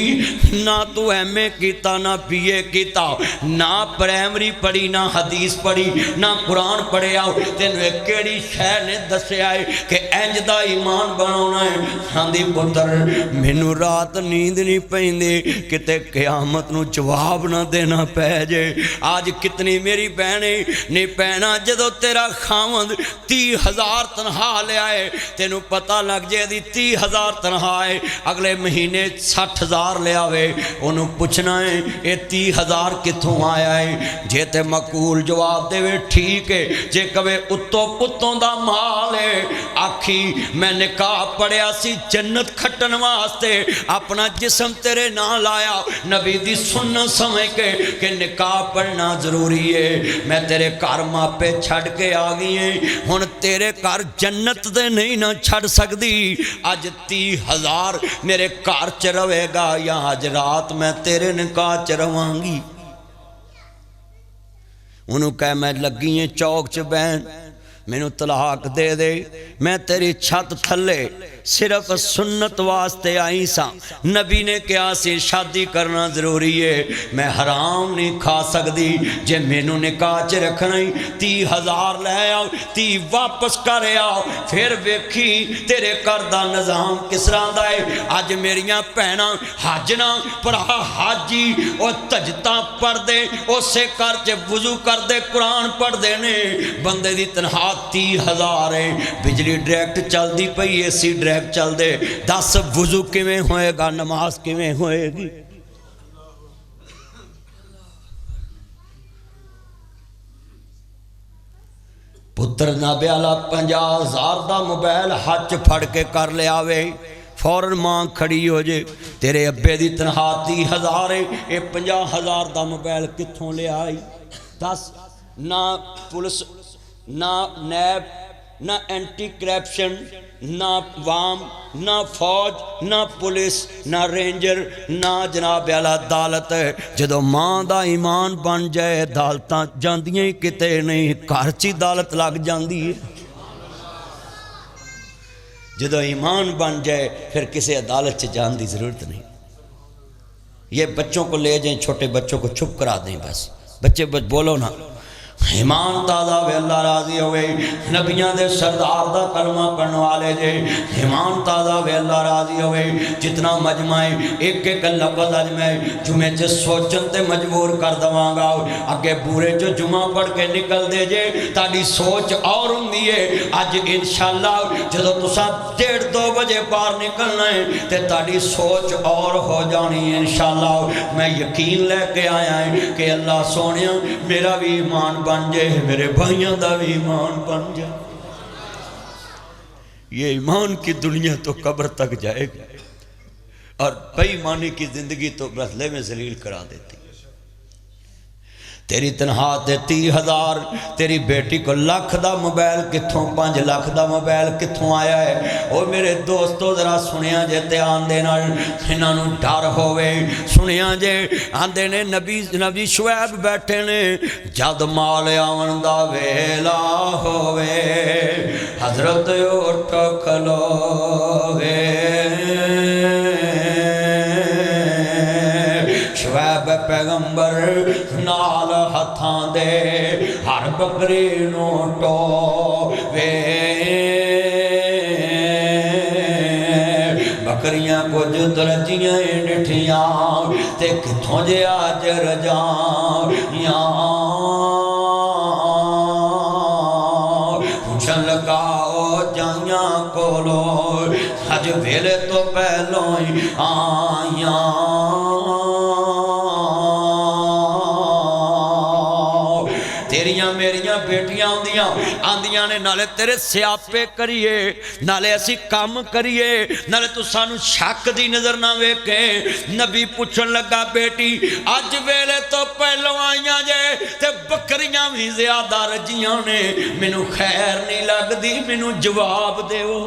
نہ تو ایم اے کیتا نہ بی اے کیتا، نہ پرائمری پڑھی نہ حدیث پڑھی نہ قرآن پڑھیا، تینوں کیڑی شے نے دسیا ہے کہ انج دا ایمان بناونا ہے؟ آندی پتر مینوں رات نیند نہیں پیندی کتے قیامت نو جواب نہ دینا پے جے۔ آج کتنی میری بہنیں نہیں پینا جدو تیرا خاوند 30,000 تنخواہ لے آئے، تینوں پتہ لگ جائے دی 30,000 تنخواہ ہے، اگلے مہینے 60,000 لے آوے، انہوں پوچھنا ہے یہ 30,000 کتھوں آیا ہے؟ جے تے مقبول جواب دے وے ٹھیک ہے، جے کبے اتو پتوں دا مال ہے، آکھی میں نکاح پڑھیا سی جنت کھٹن واسطے، اپنا جسم تیرے نہ لایا، نبی دی سنت سمجھ کے کہ نکاح پڑھنا ضروری ہے، میں تیرے گھر ماپے چھڑ کے آ گئی ہیں، ہن تیرے گھر جنت دے نہیں نہ چھڑ سکدی، اج 30,000 میرے گھر چ رہے گا یا اج رات میں تیرے نکاح چ رواں گی؟ انہوں کہے میں لگی ہیں چوک چ بہن، مینوں طلاق دے دے، میں تیری چھت تھلے صرف سنت واسطے آئی سا، نبی نے کہا سی شادی کرنا ضروری ہے، میں حرام نہیں کھا سکتی، جے مینوں نکاح چ رکھنا ہی 30,000 لے آؤ، 30 واپس کر آؤ، پھر ویکھی تیرے گھر دا نظام کس طرح دا ہے۔ اج میریاں بہناں حج نہ پڑھا حاجی او تجتا پڑھ دے، اسے گھر چ وضو کر دے قرآن پڑھ دے نے، بندے دی تنخواہ 30,000 ہے، بجلی ڈائریکٹ چل دی پئی، اے سی ڈائریکٹ چل دے، 10 وضو کیویں ہوئے گا، نماز کیویں ہوئے گی؟ پتر نہ بیالا 50,000 دا موبائل ہاتھ پھڑ کے کر لے آوے، فوراً ماں کھڑی ہو جے، تیرے ابے دی تنخواہ 30,000 ہے، اے 50,000 دا موبائل کتھوں لے آئی؟ 10 نہ پولیس نہ نیب نہ اینٹی کرپشن نہ وام نہ فوج نہ پولیس نہ رینجر نہ جناب اعلیٰ عدالت، جدو ماں دا ایمان بن جائے عدالتاں جاندیاں ہی کتے نہیں، گھر چ عدالت لگ جاندی ہے۔ جدو ایمان بن جائے پھر کسی عدالت سے جان دی ضرورت نہیں۔ یہ بچوں کو لے جائیں، چھوٹے بچوں کو چھپ کرا دیں، بس بچے بولو نا ایمان تازہ وے اللہ راضی ہوئے، نبیان دے سردار دا کلمہ پڑھنے والے جے ایمان تازہ وے اللہ راضی ہوئے، جتنا مجمع ایک ایک لفظ اج میں جمعے چ سوچن تے مجبور کر دواں گا، اگے بورے جو جمعہ پڑھ کے نکل دے جے تاڑی سوچ اور ہوندی ہے۔ اج انشاءاللہ جدو تساں 1:30-2 بجے باہر نکلنا ہے تے تاڑی سوچ اور ہو جانی ہے انشاءاللہ۔ میں یقین لے کے آیا ہے کہ اللہ سونیا میرا بھی ایمان بن جائے، میرے بھائیوں دا بھی ایمان بن جائے۔ یہ ایمان کی دنیا تو قبر تک جائے گا اور بے ایمانی کی زندگی تو رسلے میں ذلیل کرا دیتی۔ تیری تنہا تے 30,000، تیری بیٹی کو لاکھ دا موبائل کتھوں، 5 لاکھ دا موبائل کتھوں آیا ہے؟ او میرے دوستو ذرا سنیا جے تے آندے نا انہاں نوں ڈر ہوئے، سنیا جے آندے نے نبی شعیب بیٹھے نے، جد مال آون دا ویلا ہوئے حضرت اٹھ کھلوے، شعیب پیغمبر نال ہتھاں دے ہر بکری نو ٹووے، بکریاں کچھ درجیاں ڈٹھیاں تے کتھوں جے آج رجائیاں، پوچھن لگا جائیاں کولو اج ویلے تو پہلوں ہی آئیاں، میریاں بیٹیاں آندیاں نے نالے تیرے سیاپے کریے، نالے اسی کام کریے، نالے تو سانو شک دی نظر نہ ویکھے۔ نبی پوچھن لگا بیٹی اج ویلے تو پہلو آئیاں جے تے بکریاں بھی زیادہ رجیاں نے، مینوں خیر نہیں لگ دی، مینوں جواب دیو۔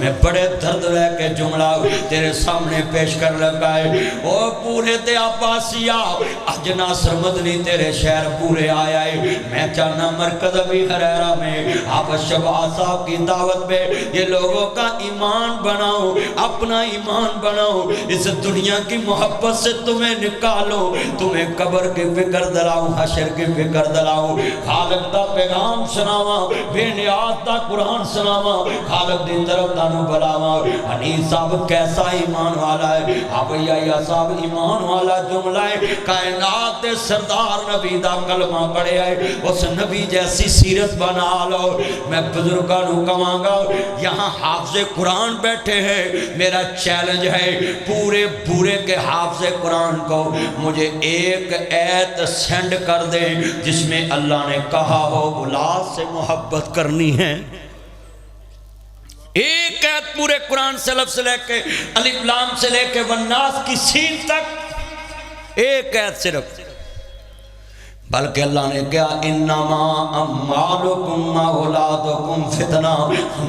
میں بڑے درد لے کے جملہ تیرے سامنے پیش کر لگا ہے۔ او پورے تے عباسیہ اج ناصر مدنی تیرے شہر پورے آیا ہے، میں چاہنا مرکز ابھی حریرہ میں آپ شباز صاحب کی دعوت پہ یہ لوگوں کا ایمان بناؤ، اپنا ایمان بناؤ، اس دنیا کی محبت سے تمہیں نکالو، تمہیں قبر کی فکر دلاؤ، حشر کی فکر دلاؤ، خالق دا پیغام سناوا، بے نیاز دا قرآن سناوا، خالق دی طرف دانو بلاوا۔ حنیف صاحب کیسا ایمان والا ہے، اب یا صاحب ایمان والا جملہ ہے، کائنات دے سردار نبی دا کلمہ پڑھے آئے، اس نبی جیسی سیرت بنا لو۔ میں بزرگانوں کہاں گا یہاں حافظ قرآن بیٹھے ہیں، میرا چیلنج ہے پورے پورے کے حافظ قرآن کو مجھے ایک ایت سینڈ کر دیں جس میں اللہ نے کہا ہو اولاد سے محبت کرنی ہے۔ ایک ایت پورے قرآن سے لفظ لے کے الف لام سے لے کے والناس کی سین تک ایک ایت صرف، بلکہ اللہ نے کہا انما اموالکم اولادکم فتنہ،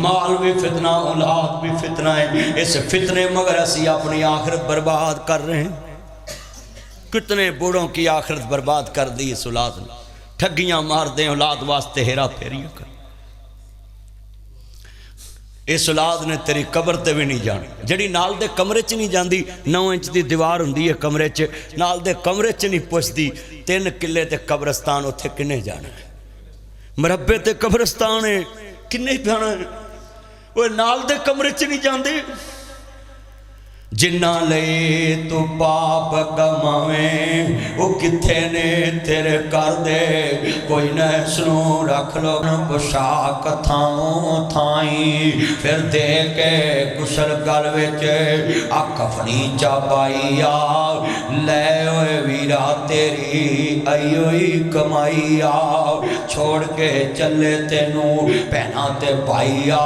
مال بھی فتنہ اولاد بھی فتنہ ہے۔ اس فتنے مگر اسی اپنی آخرت برباد کر رہے ہیں۔ کتنے بوڑھوں کی آخرت برباد کر دی اس اولاد نے، ٹھگیاں مار دیں اولاد واسطے، ہیرا پھیری کر۔ اس اولاد نے تیری قبر تے بھی نہیں جانی، جڑی نال دے کمرے چ نہیں جاندی، 9 انچ دی دیوار ہوندی ہے کمرے چ، نال دے کمرے چ نہیں پوچھدی 3 کلے تے قبرستان اتھے کنے جانا ہے، مربے تے قبرستان ہے کنے جانا ہے، وہ نال دے کمرے چ نہیں جاندی۔ جنہ لئے تو پاپ کماویں وہ کتھے نے تیرے کر دے، کوئی نہ سنو رکھ لو پوشاک تھاؤں تھائیں، پھر دے کے کشل گل وچ کفنی چاپائیا، لے ہوئے ویرا تیری ایوئی کمائیا، چھوڑ کے چلے تینوں پہنا تے پائیا،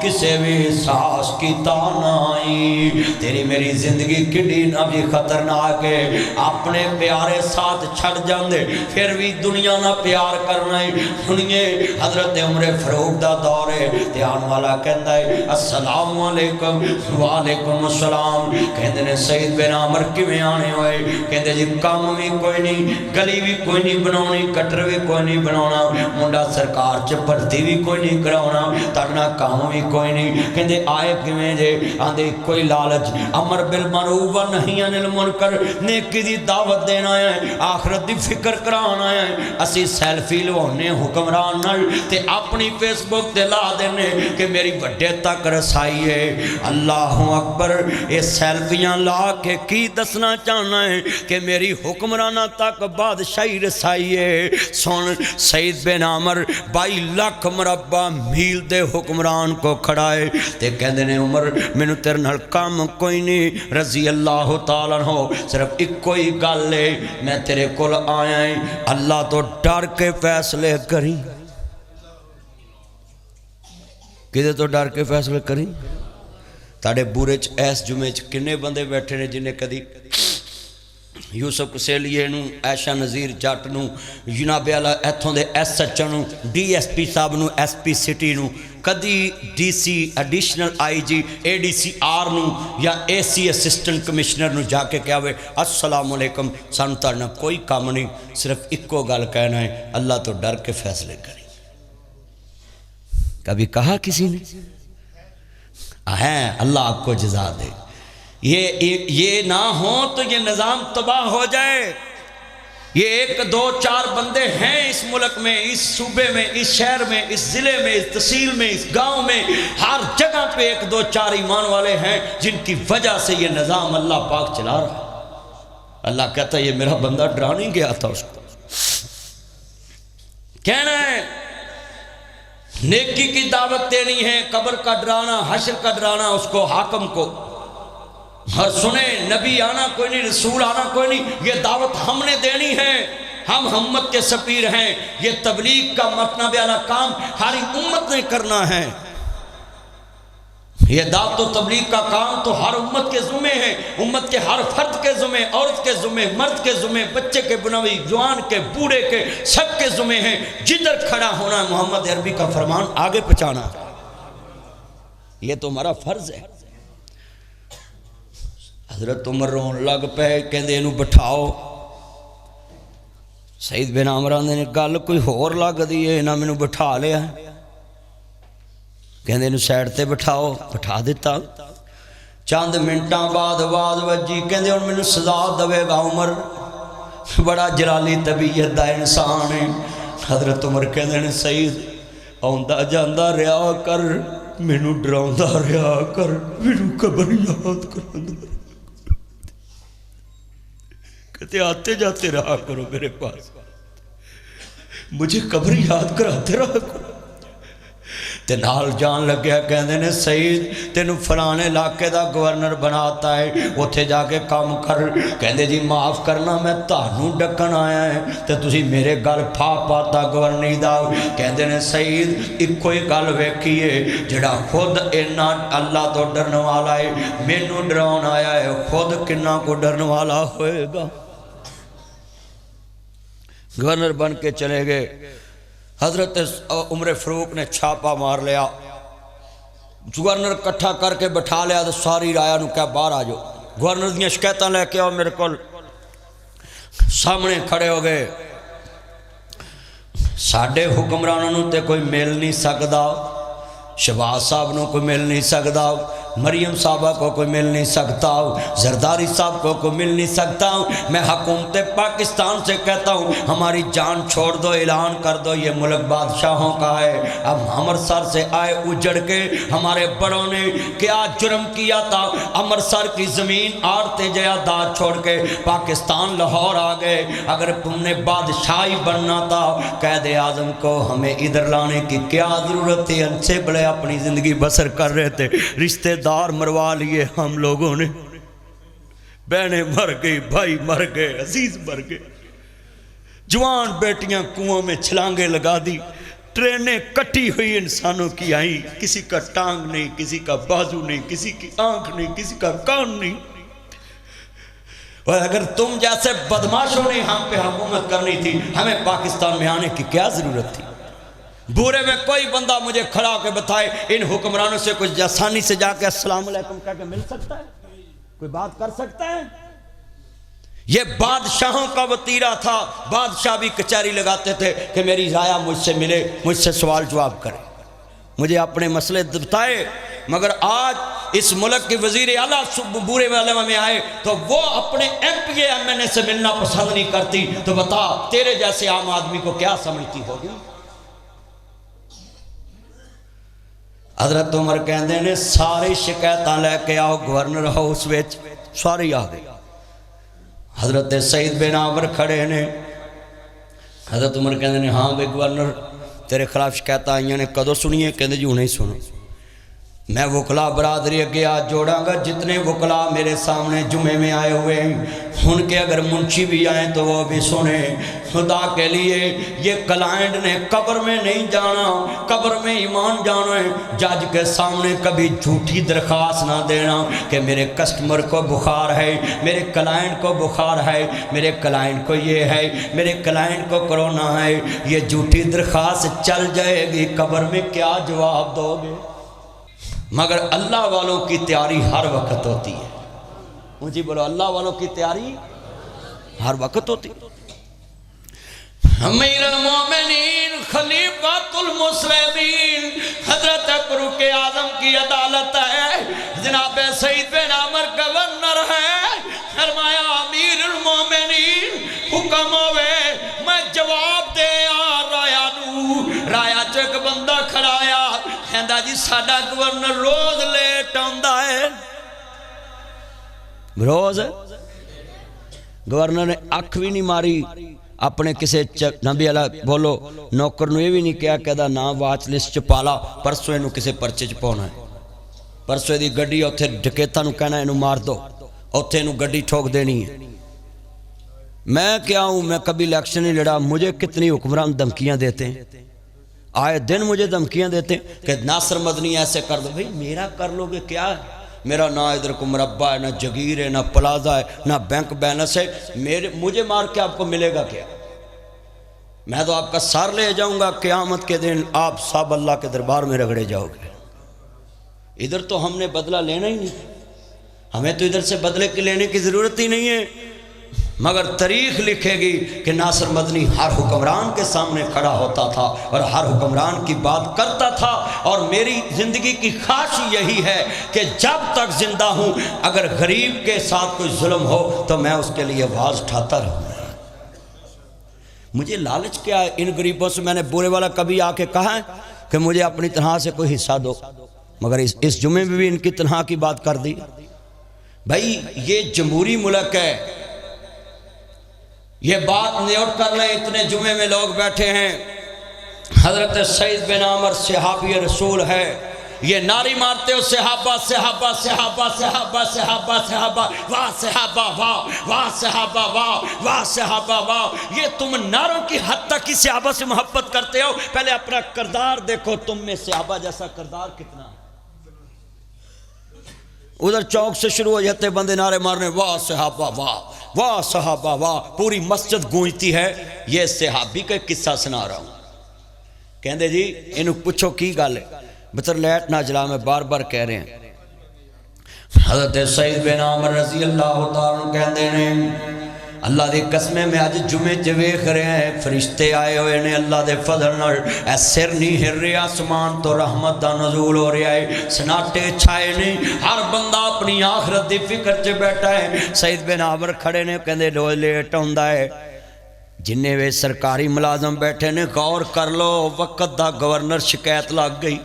کسے بھی ساس کی تانائی، تیری میری زندگی کڈی نہ بھی خطرناک ہے، اپنے پیارے ساتھ چھڑ جاندے پھر بھی دنیا نہ پیار کرنا ہے۔ سنیے حضرت عمر فاروق دا دور ہے، دھیان والا کہندا ہے السلام علیکم، وعلیکم السلام، کہندے نے سید بن عمر کیویں آنے ہوئے، کہندے جی کام بھی کوئی نہیں، گلی بھی کوئی نہیں بناونی، گٹر بھی کوئی نہیں بناونا، منڈا سرکار چ بھرتی بھی کوئی نہیں کراونا، تگنا کام بھی کوئی نہیں، کہندے آئے کیویں جے، آندے کوئی لالچ، امر بالمعروف و نہی عن المنکر، نیکی دی دعوت دینا ہے، آخرت دی فکر کرانا ہے، اسی سیلفی لوانے حکمران نال تے اپنی فیس بک تے لا دینے کہ میری بڑے تک رسائی ہے۔ اللہ اکبر، یہ سیلفیاں لا کے کی دسنا چاہنا ہے کہ میری حکمرانہ تک بادشاہی رسائی ہے۔ سن سید بن عمر 22 لاکھ مربع میل دے حکمران کو کھڑا ہے تے کہندے نے عمر مینوں تیرے نال کام کوئی نہیں، رضی اللہ تعالیٰ عنہ، صرف ایک کوئی گل ہے، میں تیرے کول آیا ہے اللہ تو ڈر کے فیصلے کریں۔ کدے تو ڈر کے فیصلے کریں؟ تاڑے بورے چ ایس جمعے چ کنے بندے بیٹھے نے جنہیں کدی یوسف کسیلیے نو، عائشہ نظیر جٹ نو، جناب اعلیٰ ایتھوں دے ایس ایچ او نو، ڈی ایس پی صاحب نو، ایس پی سٹی نو، کدی D C additional I G A D C R نو یا اے سی اسسٹنٹ کمشنر نو جا کے کہا ہوئے السلام علیکم، سانو تارنا کوئی کام نہیں، صرف ایکو گل کہنا ہے اللہ تو ڈر کے فیصلے کریں۔ کبھی کہا کسی نے؟ اللہ آپ کو جزا دے۔ یہ نہ ہو تو یہ نظام تباہ ہو جائے۔ یہ 1 2 4 بندے ہیں اس ملک میں، اس صوبے میں، اس شہر میں، اس ضلع میں، اس تحصیل میں، اس گاؤں میں، ہر جگہ پہ 1 2 4 ایمان والے ہیں جن کی وجہ سے یہ نظام اللہ پاک چلا رہا ہے۔ اللہ کہتا ہے یہ میرا بندہ ڈرا نہیں گیا تھا، اس کو کہنا ہے نیکی کی دعوت دینی ہے، قبر کا ڈرانا، حشر کا ڈرانا اس کو حاکم کو، اور سنیں نبی آنا کوئی نہیں، رسول آنا کوئی نہیں، یہ دعوت ہم نے دینی ہے، ہم امت کے سفیر ہیں، یہ تبلیغ کا مطلب والا کام ہاری امت نے کرنا ہے، یہ دعوت و تبلیغ کا کام تو ہر امت کے ذمہ ہے، امت کے ہر فرد کے ذمہ، عورت کے ذمہ، مرد کے ذمہ، بچے کے بنوی، جوان کے، بوڑھے کے، سب کے ذمہ ہیں، جدھر کھڑا ہونا ہے محمد عربی کا فرمان آگے پہنچانا۔ یہ تو ہمارا فرض ہے۔ حضرت عمر رون لگ پے کہندے اینو بٹھاؤ۔ سید بن عمر آندے نے گل کوئی ہور لگ دی ہے، انہاں مینوں بٹھا لیا ہے۔ کہندے اینو سائیڈ تے بٹھاؤ، بٹھا دیتا۔ چند منٹاں بعد آواز وجی، کہندے ہن مینوں سزا دے گا عمر، بڑا جلالی طبیعت دا انسان ہے۔ حضرت عمر کہندے نے سید آندا جاندا رہیا کر، مینوں ڈراوندا رہیا کر، مینوں قبر یاد کراندا، کہتے آتے جاتے رہا کرو میرے پاس، مجھے قبر یاد کراتے رہا کرو۔ تے نال جان لگیا کہندے نے سید تینوں فلانے علاقے دا گورنر بناتا ہے، اوتھے جا کے کام کر۔ کہندے جی معاف کرنا میں تانوں ڈکن آیا ہے تے تسی میرے گل پھا پاتا گورنری دا۔ کہندے نے سید اکو ہی گل ویکھیے، جڑا خود اینا اللہ تو ڈرن والا ہے مینوں ڈراؤن آیا ہے، خود کنا کو ڈرن والا ہوئے گا۔ گورنر بن کے چلے گئے۔ حضرت عمر فاروق نے چھاپا مار لیا، گورنر کٹھا کر کے بٹھا لیا تو ساری رایا نو کہا باہر آ جاؤ، گورنر دیاں شکایتاں لے کے آؤ میرے کول۔ سامنے کھڑے ہو گئے، ساڈے حکمرانوں نو تے کوئی مل نہیں سکدا، شہباز صاحب نو کوئی مل نہیں سکدا، مریم صاحبہ کو کوئی مل نہیں سکتا، زرداری صاحب کو کوئی مل نہیں سکتا۔ میں حکومت پاکستان سے کہتا ہوں ہماری جان چھوڑ دو، اعلان کر دو یہ ملک بادشاہوں کا ہے۔ اب امرتسر سے آئے اجڑ کے، ہمارے بڑوں نے کیا جرم کیا تھا، امرتسر کی زمین آڑتے جائیداد چھوڑ کے پاکستان لاہور آ گئے۔ اگر تم نے بادشاہی بننا تھا قائد اعظم کو ہمیں ادھر لانے کی کیا ضرورت تھی؟ ان سے بڑے اپنی زندگی بسر کر رہے تھے، رشتے دار مروا لیے ہم لوگوں نے، بہنیں مر گئی، بھائی مر گئے، عزیز مر گئے، جوان بیٹیاں کنووں میں چھلانگیں لگا دی، ٹرینیں کٹی ہوئی انسانوں کی آئیں، کسی کا ٹانگ نہیں، کسی کا بازو نہیں، کسی کی آنکھ نہیں، کسی کا کان نہیں۔ اور اگر تم جیسے بدماشوں نے ہم پہ حکومت کرنی تھی، ہمیں پاکستان میں آنے کی کیا ضرورت تھی؟ بورے میں کوئی بندہ مجھے کھڑا کے بتائے ان حکمرانوں سے کچھ آسانی سے جا کے السلام علیکم کہہ کے مل سکتا ہے؟ کوئی بات کر سکتا ہے؟ یہ بادشاہوں کا وطیرہ تھا، بادشاہ بھی کچہری لگاتے تھے کہ میری رایا مجھ سے ملے، مجھ سے سوال جواب کرے، مجھے اپنے مسئلے بتائے۔ مگر آج اس ملک کی وزیر اعلیٰ بورے میں آئے تو وہ اپنے ایم پی ایم این اے سے ملنا پسند نہیں کرتی، تو بتا تیرے جیسے عام آدمی کو کیا سمجھتی ہوگی؟ حضرت عمر کہندے نے ساری شکایتاں لے کے آؤ گورنر ہاؤس وچ، ساری آ گئی۔ حضرت سید بن عمر کھڑے نے، حضرت عمر کہندے نے ہاں بے گورنر تیرے خلاف شکایتاں آئیاں نے، کدو سنیے؟ کہندے جی نہیں سنو۔ میں وکلا برادری اگے آج جوڑاں گا، جتنے وکلا میرے سامنے جمعے میں آئے ہوئے ہیں ان کے اگر منشی بھی آئیں تو وہ بھی سنیں۔ خدا کے لیے یہ کلائنٹ نے قبر میں نہیں جانا، قبر میں ایمان جانا ہے۔ جج کے سامنے کبھی جھوٹی درخواست نہ دینا کہ میرے کسٹمر کو بخار ہے، میرے کلائنٹ کو بخار ہے، میرے کلائنٹ کو یہ ہے، میرے کلائنٹ کو کرونا ہے۔ یہ جھوٹی درخواست چل جائے گی، قبر میں کیا جواب دو گے؟ مگر اللہ والوں کی تیاری ہر وقت ہوتی ہے۔ مجھے بولو اللہ والوں کی تیاری ہر وقت ہوتی ہے۔ امیر المومنین خلیفۃ المسلمین حضرت فاروق اعظم کی عدالت ہے، جناب سید بن عمر گورنر ہے، فرمایا امیر المومنین حکم ہوئے میں جواب دے رایا نو۔ رایا چ ایک بندہ کھڑایا، کہندا جی ساڈا گورنر روز لیٹ آندا ہے، روز۔ گورنر نے اکھ بھی نہیں ماری اپنے کسے نبی اللہ بولو نوکر نو یہ بھی نہیں کہا کہ دا نام واچ لسٹ چ پالا، پرسوں انہوں کسے پرچے چ پاؤنا ہے، پرسوں دی گڈی اوتھے ڈکیتاں نو کہنا انہوں مار دو، اوتھے انہوں گڈی ٹھوک دینی ہے۔ میں کیا ہوں، میں کبھی الیکشن نہیں لڑا، مجھے کتنی حکمران دھمکیاں دیتے ہیں، آئے دن مجھے دھمکیاں دیتے ہیں کہ ناصر مدنی ایسے کر دو۔ بھئی میرا کر لو گے کیا ہے؟ میرا نہ ادھر کو مربع ہے، نہ جگیر ہے، نہ پلازا ہے، نہ بینک بیلنس ہے، مجھے مار کے آپ کو ملے گا کیا؟ میں تو آپ کا سر لے جاؤں گا، قیامت کے دن آپ سب اللہ کے دربار میں رگڑے جاؤ گے۔ ادھر تو ہم نے بدلہ لینا ہی نہیں، ہمیں تو ادھر سے بدلے کے لینے کی ضرورت ہی نہیں ہے، مگر تاریخ لکھے گی کہ ناصر مدنی ہر حکمران کے سامنے کھڑا ہوتا تھا اور ہر حکمران کی بات کرتا تھا، اور میری زندگی کی خواہش یہی ہے کہ جب تک زندہ ہوں اگر غریب کے ساتھ کوئی ظلم ہو تو میں اس کے لیے آواز اٹھاتا رہوں۔ مجھے لالچ کیا ہے ان غریبوں سے؟ میں نے بورے والا کبھی آ کے کہا ہے کہ مجھے اپنی تنہا سے کوئی حصہ دو، مگر اس جمعے میں بھی ان کی تنہا کی بات کر دی۔ بھائی یہ جمہوری ملک ہے، یہ بات نوٹ کر لیں، اتنے جمعے میں لوگ بیٹھے ہیں، حضرت سعید بن عامر صحابی رسول ہے، یہ نعرے مارتے ہو صحابہ صحابہ صحابہ صحابہ صحابہ صحابہ، واہ صحابہ واہ، واہ صحابہ واہ، واہ صحابہ واہ، یہ تم نعروں کی حد تک کی صحابہ سے محبت کرتے ہو، پہلے اپنا کردار دیکھو، تم میں صحابہ جیسا کردار کتنا ہے؟ ادھر چوک سے شروع ہو جاتے بندے نعرے مارنے، واہ صحابہ واہ، واہ صحابہ واہ، پوری مسجد گونجتی ہے۔ یہ صحابی کا قصہ سنا رہا ہوں۔ کہندے جی انہوں پوچھو کی گل ہے؟ بطر لیٹ نہ جلا، میں بار بار کہہ رہے ہیں۔ حضرت سعید بن عامر رضی اللہ تعالیٰ کہندے نے اللہ دی قسمیں میں آج جمعے جویخ رہے ہیں، فرشتے آئے ہوئے نے اللہ دے فضل نال، اے سر نہیں ہر رہے آسمان تو رحمت دا نزول ہو رہا ہے، سناٹے چھائے نہیں، ہر بندہ اپنی آخرت دی فکر چے بیٹھا ہے۔ سعید بن عامر کھڑے نے کہندے روز لیٹ ہوندا ہے، جنہیں وے سرکاری ملازم بیٹھے نے غور کر لو، وقت دا گورنر شکایت لگ گئی۔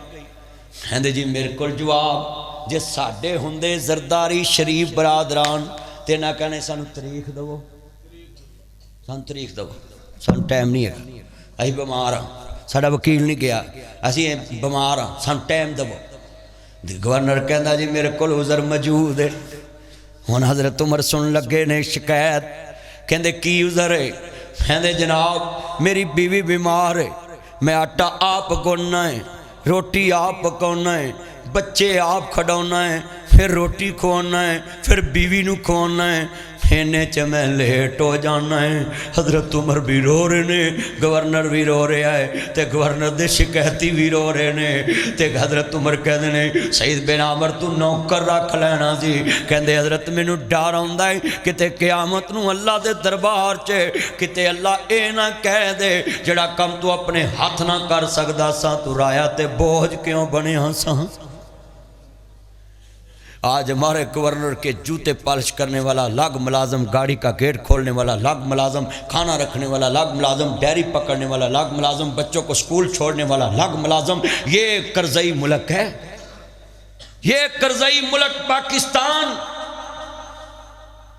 کہندے جی میرے کول جواب، جے ساڈے ہوندے زرداری شریف برادران تے نہ کہنے سانو تاریخ دو، سان تاریخ دو، سان ٹائم نہیں ہے، اسی بیمار ہاں، ساڈا وکیل نہیں گیا، اسی بیمار ہاں، سان ٹائم دو۔ گورنر کہندا جی میرے کول عذر موجود ہے۔ ہن حضرت عمر سن لگے نے شکایت، کہندے کی عذر ہے؟ کہندے جناب میری بیوی بیمار ہے، میں آٹا آپ گوننا ہے، روٹی آپ پکانا ہے، بچے آپ کھڈانا ہے، پھر روٹی کھوانا ہے، پھر بیوی نو کھوانا ہے، کھینے چ میں لیٹ ہو جانا ہے۔ حضرت عمر بھی رو رہے نے، گورنر بھی رو رہا ہے، تے گورنر دے شکایتی بھی رو رہے نے، تے حضرت عمر کہندے نے سعید بن عامر تو نوکر رکھ لینا سی۔ کہندے حضرت مینوں ڈر آندا ہے کتے قیامت نو اللہ دے دربار چ کتے اللہ اے نہ کہہ دے جڑا کم تو اپنے ہاتھ نہ کر سکدا سا تو رایا تے بوجھ کیوں بنیا سا۔ آج ہمارے گورنر کے جوتے پالش کرنے والا الگ ملازم، گاڑی کا گیٹ کھولنے والا الگ ملازم، کھانا رکھنے والا الگ ملازم، ڈیری پکڑنے والا الگ ملازم، بچوں کو سکول چھوڑنے والا الگ ملازم۔ یہ قرضئی ملک ہے، یہ قرضئی ملک پاکستان۔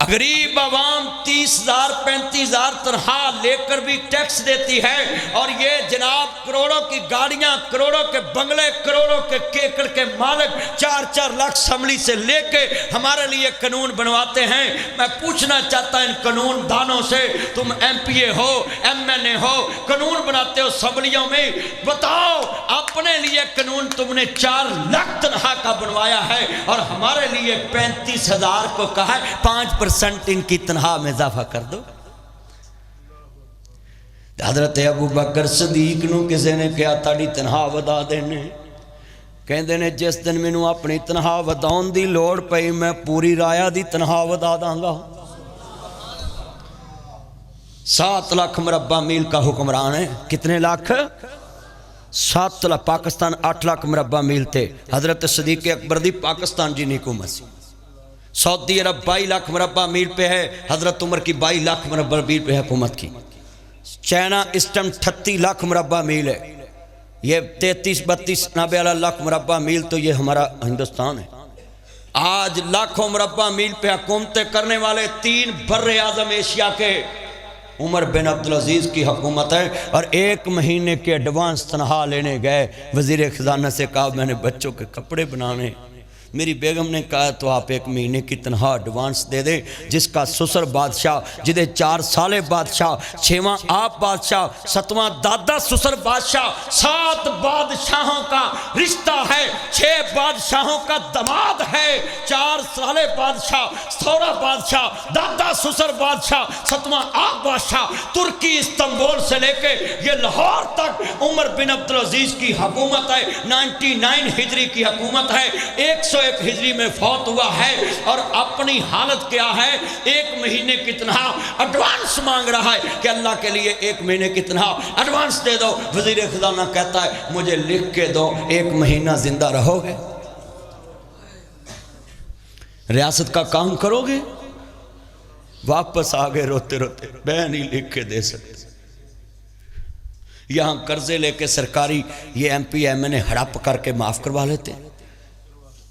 غریب عوام 30,000 35,000 تنخواہ لے کر بھی ٹیکس دیتی ہے، اور یہ جناب کروڑوں کی گاڑیاں، کروڑوں کے بنگلے، کروڑوں کے کیکڑ کے مالک 4-4 لاکھ اسمبلی سے لے کے ہمارے لیے قانون بنواتے ہیں۔ میں پوچھنا چاہتا ہوں ان قانون دانوں سے، تم ایم پی اے ہو، ایم این اے ہو، قانون بناتے ہو اسمبلیوں میں، بتاؤ اپنے لیے قانون تم نے 4 لاکھ تنخواہ کا بنوایا ہے، اور ہمارے لیے 35,000 کو کہا ہے 5% ان کی تنخواہ میں اضافہ کر دو۔ حضرت ابو بکر صدیق نو کسی نے کہا تاڑی تنخواہ ودا دینے، کہندے نے جس دن مینوں اپنی تنخواہ وداؤن دی لوڑ پئی میں پوری رایا دی تنخواہ ودا داں گا۔ 7 لاکھ مربع میل کا حکمران ہے، کتنے لاکھ؟ 7 لاکھ۔ پاکستان 8 لاکھ مربع میل تھے، حضرت صدیق اکبر دی پاکستان جی حکومت سی۔ سعودی عرب 22 لاکھ مربع میل پہ ہے، حضرت عمر کی 22 لاکھ مربع میل پہ حکومت کی۔ چائنا اس ٹائم 38 لاکھ مربع میل ہے، یہ 33-32 90 لاکھ مربع میل تو یہ ہمارا ہندوستان ہے۔ آج لاکھوں مربع میل پہ حکومتیں کرنے والے 3 بر اعظم ایشیا کے عمر بن عبدالعزیز کی حکومت ہے، اور 1 مہینے کے ایڈوانس تنخواہ لینے گئے، وزیر خزانہ سے کہا میں نے بچوں کے کپڑے بنانے، میری بیگم نے کہا تو آپ 1 مہینے کی تنخواہ ایڈوانس دے دیں. جس کا سسر بادشاہ، جدے 4 سالے بادشاہ، 6واں آپ بادشاہ، 7واں دادا سسر بادشاہ، 7 بادشاہوں کا رشتہ ہے، 6 بادشاہوں کا دماد ہے، 4 سالے بادشاہ، 16 بادشاہ، دادا سسر بادشاہ، 7واں آپ بادشاہ. ترکی استنبول سے لے کے یہ لاہور تک عمر بن عبدالعزیز کی حکومت ہے. 99 ہجری کی حکومت ہے. 101 ہجری میں فوت ہوا ہے اور اپنی حالت کیا ہے؟ 1 مہینے کی تنخواہ ایڈوانس مانگ رہا ہے کہ اللہ کے لیے 1 مہینے کی تنخواہ ایڈوانس دے دو. وزیر خزانہ کہتا ہے مجھے لکھ کے دو 1 مہینہ زندہ رہو گے، ریاست کا کام کرو گے. واپس آگے روتے روتے، میں نہیں لکھ کے دے سکتے. یہاں قرضے لے کے سرکاری یہ ایم پی ایم نے ہڑپ کر کے معاف کروا لیتے ہیں.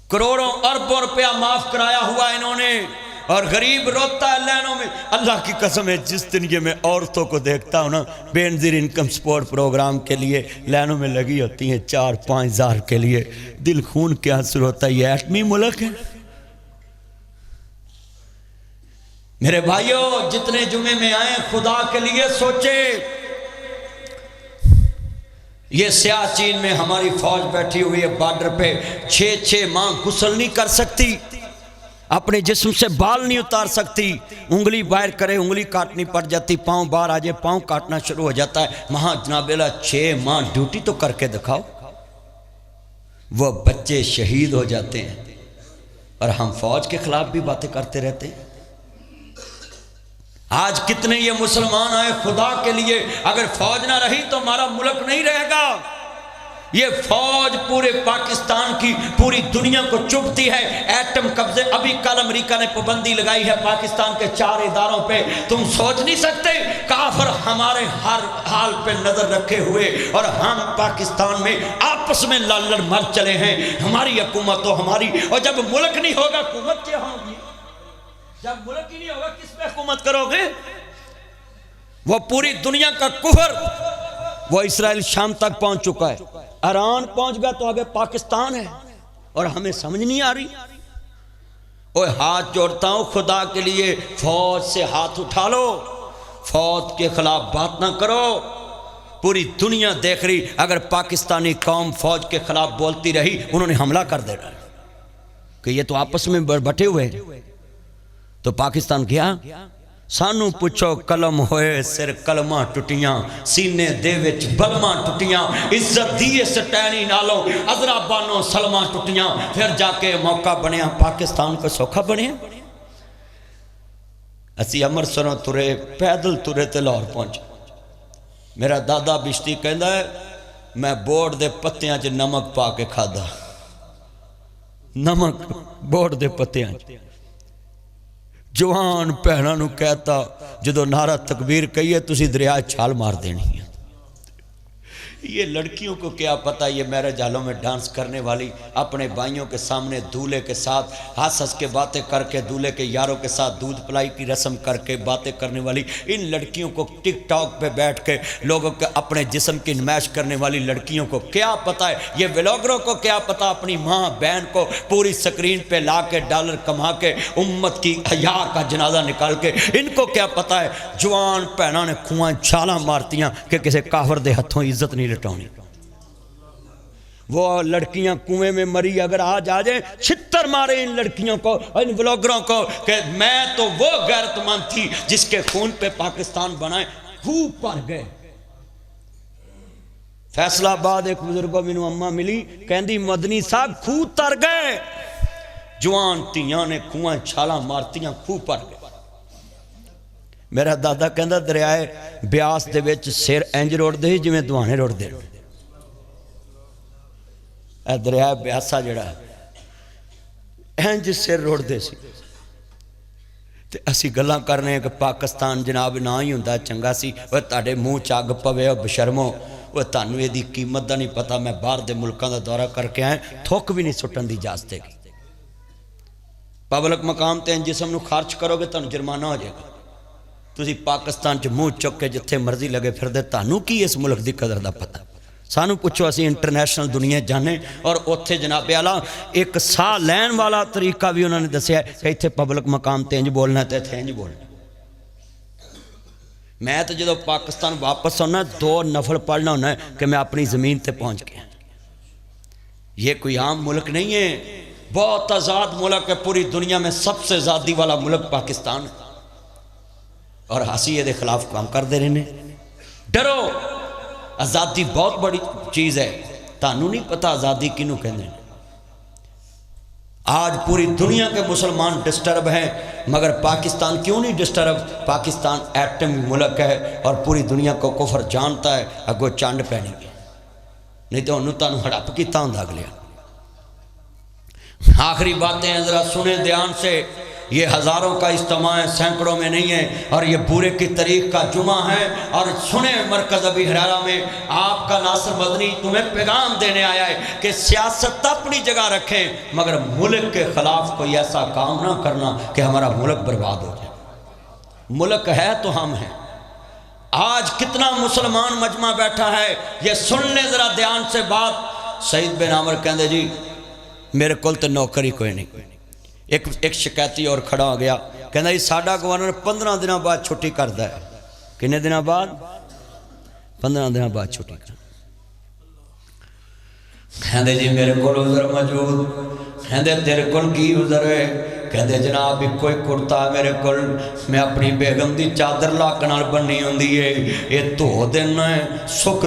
کروڑوں اربوں روپیہ معاف کرایا ہوا انہوں نے، اور غریب روتا ہے لینوں میں. اللہ کی قسم ہے جس دن یہ میں عورتوں کو دیکھتا ہوں نا بے نظیر انکم سپورٹ پروگرام کے لیے لینوں میں لگی ہوتی ہیں 4-5 ہزار کے لیے، دل خون کے آنسو ہوتا ہے. یہ ایٹمی ملک ہے. میرے بھائیوں جتنے جمعے میں آئیں خدا کے لیے سوچے. یہ سیاہ چین میں ہماری فوج بیٹھی ہوئی ہے بارڈر پہ، 6 ماہ غسل نہیں کر سکتی، اپنے جسم سے بال نہیں اتار سکتی. انگلی باہر کرے انگلی کاٹنی پڑ جاتی، پاؤں باہر آ جائے پاؤں کاٹنا شروع ہو جاتا ہے. وہاں جناب اللہ 6 ماہ ڈیوٹی تو کر کے دکھاؤ. وہ بچے شہید ہو جاتے ہیں اور ہم فوج کے خلاف بھی باتیں کرتے رہتے ہیں. آج کتنے یہ مسلمان آئے خدا کے لیے، اگر فوج نہ رہی تو ہمارا ملک نہیں رہے گا. یہ فوج پورے پاکستان کی پوری دنیا کو چبھتی ہے. ایٹم قبضے، ابھی کل امریکہ نے پابندی لگائی ہے پاکستان کے 4 اداروں پہ. تم سوچ نہیں سکتے کافر ہمارے ہر حال پہ نظر رکھے ہوئے اور ہم پاکستان میں آپس میں لڑ مر چلے ہیں. ہماری حکومت تو ہماری، اور جب ملک نہیں ہوگا حکومت کیا ہوگی؟ جب ملک ہی نہیں ہوگا کس پہ حکومت کرو گے؟ وہ پوری دنیا کا کفر، وہ اسرائیل شام تک پہنچ چکا ہے، ایران پہنچ گیا تو آگے پاکستان ہے، اور ہمیں سمجھ نہیں آ رہی. اوہ ہاتھ جوڑتا ہوں خدا کے لیے، فوج سے ہاتھ اٹھا لو، فوج کے خلاف بات نہ کرو. پوری دنیا دیکھ رہی، اگر پاکستانی قوم فوج کے خلاف بولتی رہی انہوں نے حملہ کر دینا کہ یہ تو آپس میں بٹے ہوئے ہیں. تو پاکستان کیا؟ سانو پوچھو قلم ہوئے سر کلمہ ٹٹیاں، سینے دے وچ بلمہ ٹٹیاں، عزت دیے سٹینی نالوں عذرا بانو سلمہ ٹٹیاں، پھر جا کے موقع بنیا پاکستان کو سوکھا بنیا. اسی امرتسروں ترے پیدل ترے تے لاہور پہنچ. میرا دادا بشتی کہندا ہے میں بورڈ دے پتیاں چ نمک پا کے کھادا. نمک بورڈ دے پتیاں چ. جوان پہنا نو کہتا جدو نعرہ تکبیر کہیے تسی دریا چھال مار دینی ہے. یہ لڑکیوں کو کیا پتا، یہ میرے جالوں میں ڈانس کرنے والی اپنے بھائیوں کے سامنے دولے کے ساتھ ہنس ہنس کے باتیں کر کے، دولے کے یاروں کے ساتھ دودھ پلائی کی رسم کر کے باتیں کرنے والی ان لڑکیوں کو، ٹک ٹاک پہ بیٹھ کے لوگوں کے اپنے جسم کی نمائش کرنے والی لڑکیوں کو کیا پتا ہے، یہ ویلوگروں کو کیا پتا اپنی ماں بہن کو پوری سکرین پہ لا کے ڈالر کما کے امت کی حیا کا جنازہ نکال کے، ان کو کیا پتا ہے جوان پہنا نے کھوائیں چھالاں مارتیاں کہ کسی کافر دے ہتھوں عزت نہیں لٹاؤنی. وہ لڑکیاں کنویں میں مری اگر آج آ جائیں چھتر مارے ان لڑکیوں کو، ان بلاگروں کو کہ میں تو وہ غیرت مند تھی جس کے خون پہ پاکستان بنائے. خوب پر گئے. فیصلہ آباد ایک بزرگوں میں اماں ملی کہندی مدنی صاحب خوب تر گئے، جوان تیاں نے کھوائیں چھالاں مارتیاں خوب پر گئے. میرا دادا کہندا دریائے بیاس دے وچ سر انج روڑ دے جویں دوانے روڑ دے. اے دریائے بیاسا جڑا انج سر روڑ دے سی. تے اسی گلاں کرنے کہ پاکستان جناب نہ ہی ہوندا چنگا سی. اوے تہاڈے منہ چ اگ پوے او بشرمو، اوے تانوں ایدی قیمت دا نہیں پتہ. میں باہر دے ملکاں دا دورہ کر کے آئے، تھوک بھی نہیں سٹن دی اجازت ہے. پبلک مقام تے جسم نو خرچ کرو گے تانوں جرمانہ ہو جائے گا. تسی پاکستان چ منہ چک کے جتھے مرضی لگے پھر دے، تانوں کی اس ملک دی قدر دا پتہ. سانو پوچھو اسی انٹرنیشنل دنیا جانے اور اتھے جناب اعلیٰ ایک ساہ لین والا طریقہ بھی انہوں نے دسیا ہے کہ اتھے پبلک مقام تے انج بولنا ہے تے اتھے انج بولنا. میں تو جدو پاکستان واپس ہونا 2 نفل پڑھنا ہونا ہے کہ میں اپنی زمین تے پہنچ گیا. یہ کوئی عام ملک نہیں ہے، بہت آزاد ملک ہے. پوری دنیا میں سب سے آزادی والا ملک پاکستان ہے اور ہاسی یہ دے خلاف کام کر دے رہے ہیں. ڈرو، آزادی بہت بڑی چیز ہے. تانوں نہیں پتہ آزادی کینوں کہندے ہیں. آج پوری دنیا کے مسلمان ڈسٹرب ہیں مگر پاکستان کیوں نہیں ڈسٹرب؟ پاکستان ایٹمی ملک ہے اور پوری دنیا کو کفر جانتا ہے. اگو چانڈ پہنی گئی نہیں تو انہوں تانوں ہڑپ کیتا ہوندا اگلے. آخری باتیں ہیں ذرا سنیں دھیان سے. یہ ہزاروں کا اجتماع ہے، سینکڑوں میں نہیں ہے، اور یہ بورے کی تاریخ کا جمعہ ہے. اور سنیں مرکز ابی ہریرہ میں آپ کا ناصر مدنی تمہیں پیغام دینے آیا ہے کہ سیاست اپنی جگہ رکھیں مگر ملک کے خلاف کوئی ایسا کام نہ کرنا کہ ہمارا ملک برباد ہو جائے. ملک ہے تو ہم ہیں. آج کتنا مسلمان مجمع بیٹھا ہے، یہ سن لیں ذرا دھیان سے بات. سعید بن عامر کہندے جی میرے کول تے نوکر ہی کوئی نہیں. ایک شکایتی اور کھڑا ہو گیا کہنا جی ساڈا گورنر 15 دنوں بعد چھٹی کرتا ہے. کنے دنوں بعد؟ 15 دنوں بعد چھٹی کرتا. کہندے جی میرے کول عذر موجود. کہندے تیرے کول کی عذر ہے؟ کہندے جناب کوئی کرتا میرے کول میں اپنی بیگم دی چادر لاک نال بننی ہوندی ہے، یہ دھو دینا ہے، سک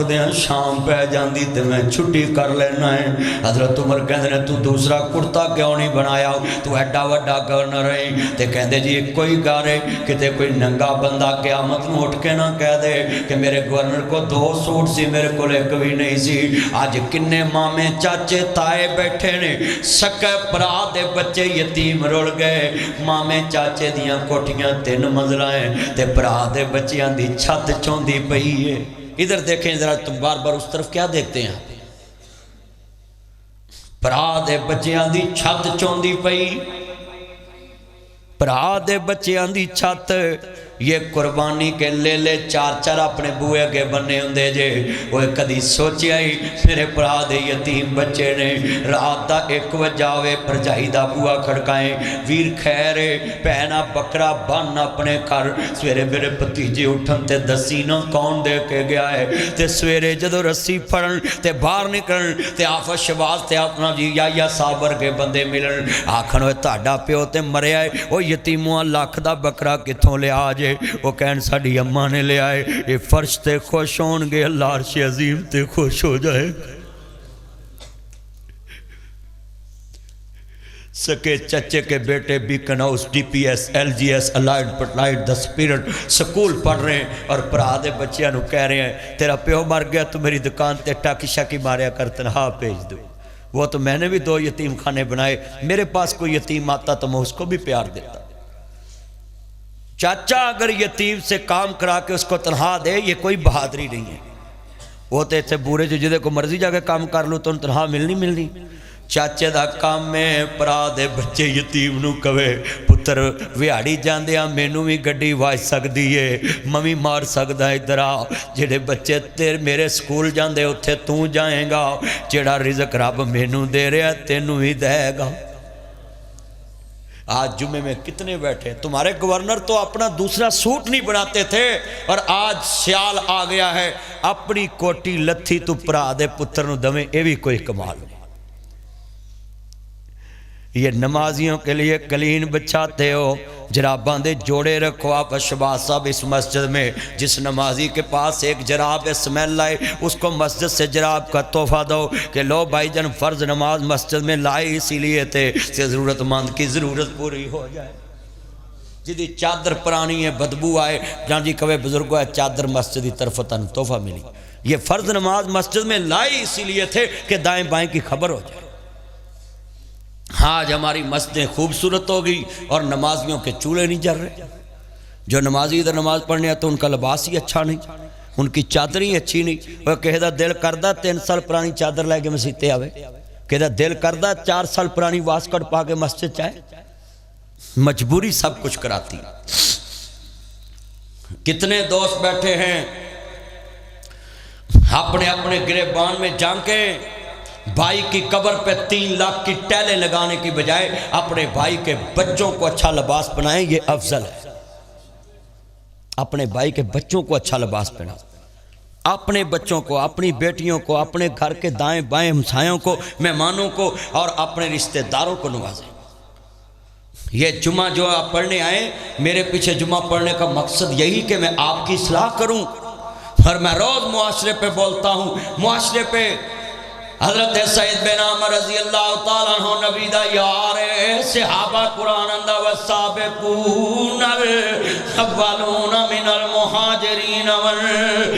دیاں شام پہ جاندی تے میں چھٹی کر لینا ہے. حضرت عمر کہندے نے تو دوسرا کرتا کیوں نہیں بنایا؟ تو ایڈا وڈا گورنر ہے. تے کہندے جی کوئی گارے کتے کوئی ننگا بندہ قیامت نو اٹھ کے نہ کہہ دے کہ میرے گورنر کو 2 سوٹ سی میرے کول ایک بھی نہیں سی. آج کنے مامے چاچے تائے بیٹھے نے، سکے پرا دے بچے یتیم رول گئے. مامے چاچے دیاں کوٹھیاں 3 منزلہ ہیں تے پرا دے بچیاں دی چھت چوندی پئی ہے. ادھر دیکھیں ذرا تم بار بار اس طرف کیا دیکھتے ہیں؟ پرا دے بچیاں دی چھت چوندی پئی، پرا دے بچیاں دی چھت. یہ قربانی کے لے لے 4 اپنے بوئے کے بننے ہوندے جے. وہ کدی سوچیا ہی میرے پرا دے یتیم بچے نے رات دا 1 بجے ہوئے پرجائی دا بوا کھڑکائیں ویر خیر پہنا بکرا بن اپنے گھر. سویرے میرے بھتیجے اٹھن تے دسی نہ کون دے کے گیا ہے. تے سویرے جدو رسی پھڑن تے باہر نکلن تے آفت شباز تے اپنا جی یا صابر کے بندے ملن آکھن ہوئے تاڑا پیو تے مریا ہے. وہ یتیموں لاکھ دا بکرا کتھوں لے آج؟ وہ کہن ساڑی اماں نے لے آئے. یہ فرش تے خوش ہون گے، اللہ عرش عظیم تے خوش ہو جائے. سکے چچے کے بیٹے Beaconhouse DPS LGS Allied پٹلائڈ دا سپیرٹ سکول پڑھ رہے ہیں اور پرا دے بچیاں نو کہہ رہے ہیں تیرا پیو مر گیا تو میری دکان تے ٹاکی شاکی ماریا کر تنہا بھیج دو. وہ تو میں نے بھی 2 یتیم خانے بنائے. میرے پاس کوئی یتیم آتا تو میں اس کو بھی پیار دیتا. چاچا اگر یتیم سے کام کرا کے اس کو تنہا دے یہ کوئی بہادری نہیں ہے. وہ تو اتنے بورے جو جدے کو مرضی جا کے کام کر لو تو تنہا ملنی. چاچے دا کام میں پرا دے بچے یتیم نو کہے پتر ویاڑی جاندیاں مینوں بھی گڈی واج سکدی ہے، ممی مار سکدا ہے. ادھر آ جڑے بچے تیرے میرے سکول جاندے اتھے تو جائیں گا. جڑا رزق رب مینوں دے رہا تینوں ہی دے گا. آج جمعے میں کتنے بیٹھے؟ تمہارے گورنر تو اپنا دوسرا سوٹ نہیں بناتے تھے اور آج سیال آ گیا ہے اپنی کوٹی لتھی تو پرا دے پتر نو دمیں. یہ بھی کوئی کمال نہیں. یہ نمازیوں کے لیے قلین بچھاتے ہو، جراباں دے جوڑے رکھو. آپ شہباز صاحب اس مسجد میں جس نمازی کے پاس ایک جراب اسمیل آئے اس کو مسجد سے جراب کا تحفہ دو کہ لو بھائی جان فرض نماز مسجد میں لائے اسی لیے تھے کہ ضرورت مند کی ضرورت پوری ہو جائے. جدی چادر پرانی ہے بدبو آئے جان جی کبھی بزرگوں ہے چادر مسجد کی طرف تن تحفہ ملی. یہ فرض نماز مسجد میں لائے اسی لیے تھے کہ دائیں بائیں کی خبر ہو جائے. آج ہماری مسجدیں خوبصورت ہو گئی اور نمازیوں کے چولہے نہیں جل رہے. جو نمازی ادھر نماز پڑھنے آتے ان کا لباس ہی اچھا نہیں، ان کی چادر ہی اچھی نہیں. وہ کہے دا دل کردہ 3 سال پرانی چادر لے کے مسیتے آوے، کہے دا دل کردہ 4 سال پرانی واسکٹ پا کے مسجد چاہے. مجبوری سب کچھ کراتی. کتنے دوست بیٹھے ہیں اپنے اپنے گریبان میں جھانکے بھائی کی قبر پہ 3 لاکھ کی ٹیلیں لگانے کی بجائے اپنے بھائی کے بچوں کو اچھا لباس پہنائیں، یہ افضل ہے۔ اپنے بھائی کے بچوں کو اچھا لباس پہنائیں، اپنے بچوں کو، اپنی بیٹیوں کو، اپنے گھر کے دائیں بائیں ہمسایوں کو، مہمانوں کو اور اپنے رشتہ داروں کو نوازیں۔ یہ جمعہ جو آپ پڑھنے آئے، میرے پیچھے جمعہ پڑھنے کا مقصد یہی کہ میں آپ کی اصلاح کروں، اور میں روز معاشرے پہ بولتا ہوں، معاشرے پہ حضرت سید بن عمر رضی اللہ تعالیٰ عنہ نبی دا یار صحابہ قرآن اندہ والسابقون الاولون من المہاجرین والانصار،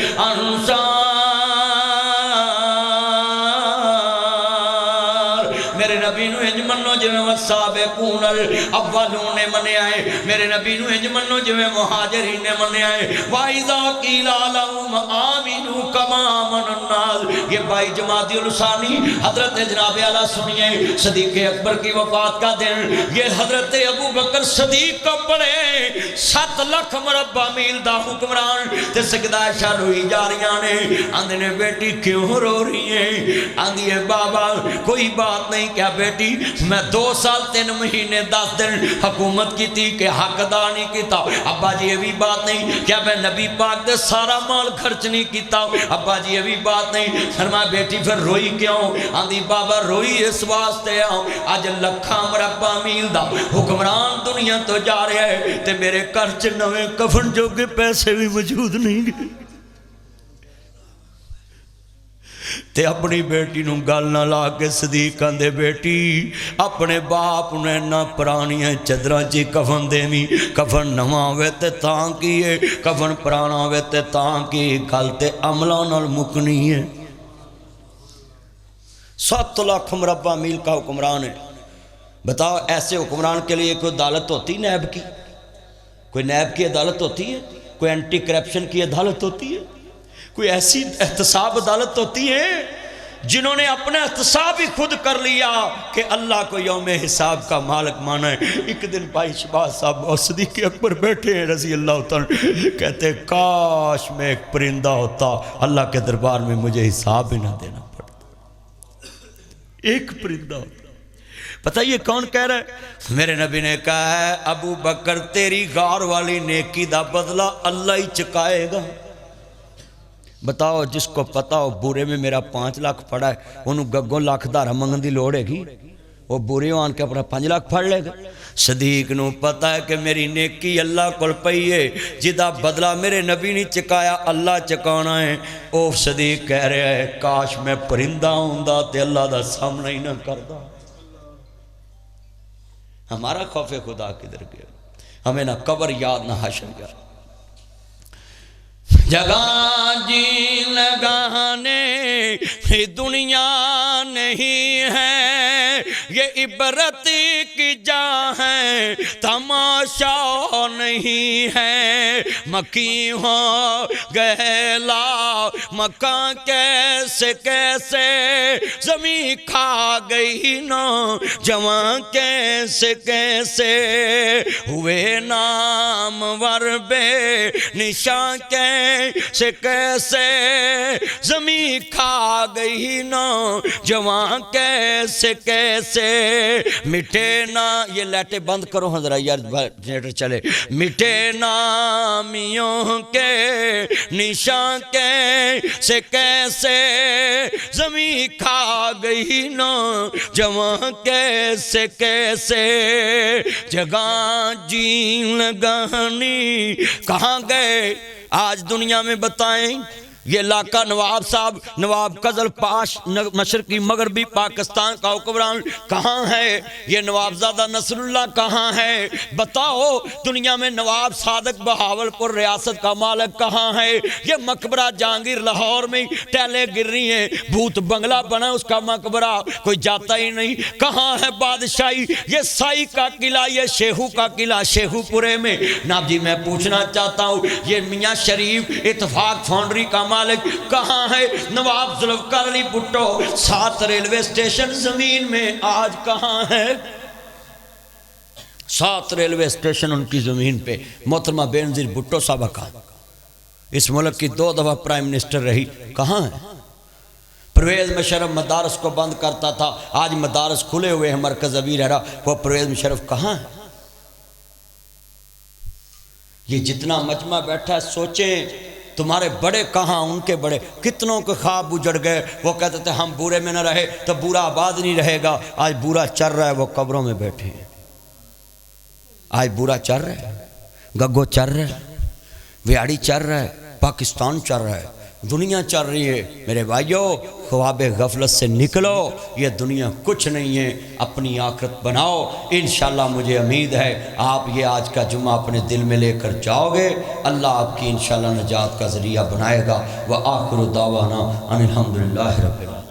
میرے نبی نو انج منو جویں والسابقون الاولون نے مننے آئے، میرے نبی نو انج منو جویں مہاجرین نے مننے آئے۔ وَإِذَا قِيلَ لَهُمْ آمِنُوا كَمَا آمَنَ النَّاسُ، یہ بائی جمادی الثانی حضرت جناب اعلیٰ سنیے، صدیق اکبر کی وفات کا دن، یہ حضرت ابو بکر صدیق کو پڑھے 7 لاکھ مربع میل دا حکمران تے سیدہ عائشہ روئی جا رہی نے، آندے نے بیٹی کیوں رو رہی ہیں؟ آندی ہے بابا کوئی بات نہیں، کیا بیٹی میں 2 سال 3 مہینے 10 دن حکومت کی تھی کہ حق ادا نہیں کیتا؟ ابا جی یہ بھی بات نہیں، کیا میں نبی پاک دے سارا مال خرچ نہیں کیتا؟ ابا جی یہ بھی بات نہیں۔ فرمایا بیٹی پھر روئی کیوں؟ آندی بابا روئی اس واسطے آج لکھاں مربع میل دا حکمران دنیا تو جا رہا ہے تے میرے گھر چ نویں کفن جو کہ پیسے بھی موجود نہیں گئے، تے اپنی بیٹی نو گل نہ لا کے صدیق کہندے بیٹی اپنے باپ نے نہ پرانیاں چدراں چی کفن دیویں، کفن نواں ہوئے تے تاں کیے، کفن پرانا ہوئے تے تاں کی، گل تے عملاں نال مکنی ہے۔ 7 لاکھ مربع میل کا حکمران ہے، بتاؤ ایسے حکمران کے لیے کوئی عدالت ہوتی نیب کی؟ کوئی نیب کی عدالت ہوتی ہے؟ کوئی اینٹی کرپشن کی عدالت ہوتی ہے؟ کوئی ایسی احتساب عدالت ہوتی ہے جنہوں نے اپنا احتساب ہی خود کر لیا کہ اللہ کو یوم حساب کا مالک مانا ہے؟ ایک دن بھائی شہباز صاحب اور صدیق اکبر بیٹھے ہیں رضی اللہ تعالیٰ، کہتے کاش میں ایک پرندہ ہوتا، اللہ کے دربار میں مجھے حساب ہی نہ دینا پڑتا، ایک پرندہ ہوتا۔ پتہ یہ کون کہہ رہا ہے؟ میرے نبی نے کہا ہے ابو بکر تیری غار والی نیکی دا بدلہ اللہ ہی چکائے گا۔ بتاؤ جس کو پتا ہو بورے میں میرا 5 لاکھ پڑا ہے انہوں گگوں لاکھ دارہ منگن دی لوڑے گی، وہ بورے آن کے اپنا 5 لاکھ پڑ لے گا۔ صدیق نو پتا ہے کہ میری نیکی اللہ کل پئی ہے، جدہ بدلہ میرے نبی نے چکایا اللہ چکانا ہے۔ او صدیق کہہ رہے ہے کاش میں پرندہ ہوندہ تے اللہ دا سامنا ہی نہ کردہ۔ ہمارا خوف خدا کدھر گیا؟ ہمیں نہ قبر یاد نہ حشر یاد۔ جگہ جی لگانے دنیا نہیں ہے، یہ عبرت کی جا ہے تماشا نہیں ہے، مکی ہو گہلا مکان کیسے کیسے زمین کھا گئی نا جوان کیسے کیسے ہوئے نام ور بے نشان کیسے کیسے زمین کھا گئی نا جوان کیسے کیسے مٹے نا، یہ لائٹیں بند کرو ہاں ذرا یار جنریٹر چلے، مٹے نامیوں کے نشان کیسے کیسے زمین کھا گئی نا جوان کیسے کیسے، جگہ جی لگانی کہاں گئے آج دنیا میں بتائیں؟ یہ علاقہ نواب صاحب نواب قزل پاش مشرقی مغربی پاکستان کا حکمران کہاں ہے؟ یہ نوابزادہ نصر اللہ کہاں ہے؟ بتاؤ دنیا میں نواب صادق بہاول پور ریاست کا مالک کہاں ہے؟ یہ مقبرہ جہانگیر لاہور میں ٹیلیں گر رہی ہیں، بھوت بنگلہ بنا اس کا مقبرہ کوئی جاتا ہی نہیں۔ کہاں ہے بادشاہی؟ یہ سائی کا قلعہ، یہ شیخو کا قلعہ شیخو پورے میں۔ ناب جی میں پوچھنا چاہتا ہوں یہ میاں شریف اتفاق فاؤنڈری کا مالک کہاں ہے؟ نواب ذوالفقار علی بھٹو 7 ریلوے اسٹیشن زمین میں آج کہاں ہے؟ 7 ریلوے اسٹیشن ان کی زمین پہ محترمہ بے نظیر بھٹو صاحبہ کا اس ملک کی 2 دفعہ پرائم منسٹر رہی، کہاں ہے؟ پرویز مشرف مدارس کو بند کرتا تھا، آج مدارس کھلے ہوئے ہیں، مرکز ابھی رہ رہا، وہ پرویز مشرف کہاں ہے؟ یہ جتنا مجمع بیٹھا ہے سوچیں تمہارے بڑے کہاں، ان کے بڑے کتنوں کے خواب اجڑ گئے، وہ کہتے تھے ہم بورے میں نہ رہے تو بورا آباد نہیں رہے گا، آج بورا چل رہا ہے، وہ قبروں میں بیٹھے ہیں، آج بورا چل رہا ہے، گگو چل رہا ہے، ویاڑی چل رہا ہے، پاکستان چل رہا ہے، دنیا چل رہی ہے۔ میرے بھائیو خواب غفلت سے نکلو، یہ دنیا کچھ نہیں ہے، اپنی آخرت بناؤ، انشاءاللہ مجھے امید ہے آپ یہ آج کا جمعہ اپنے دل میں لے کر جاؤ گے، اللہ آپ کی انشاءاللہ نجات کا ذریعہ بنائے گا۔ وآخر دعوانا ان الحمدللہ رب العالمین۔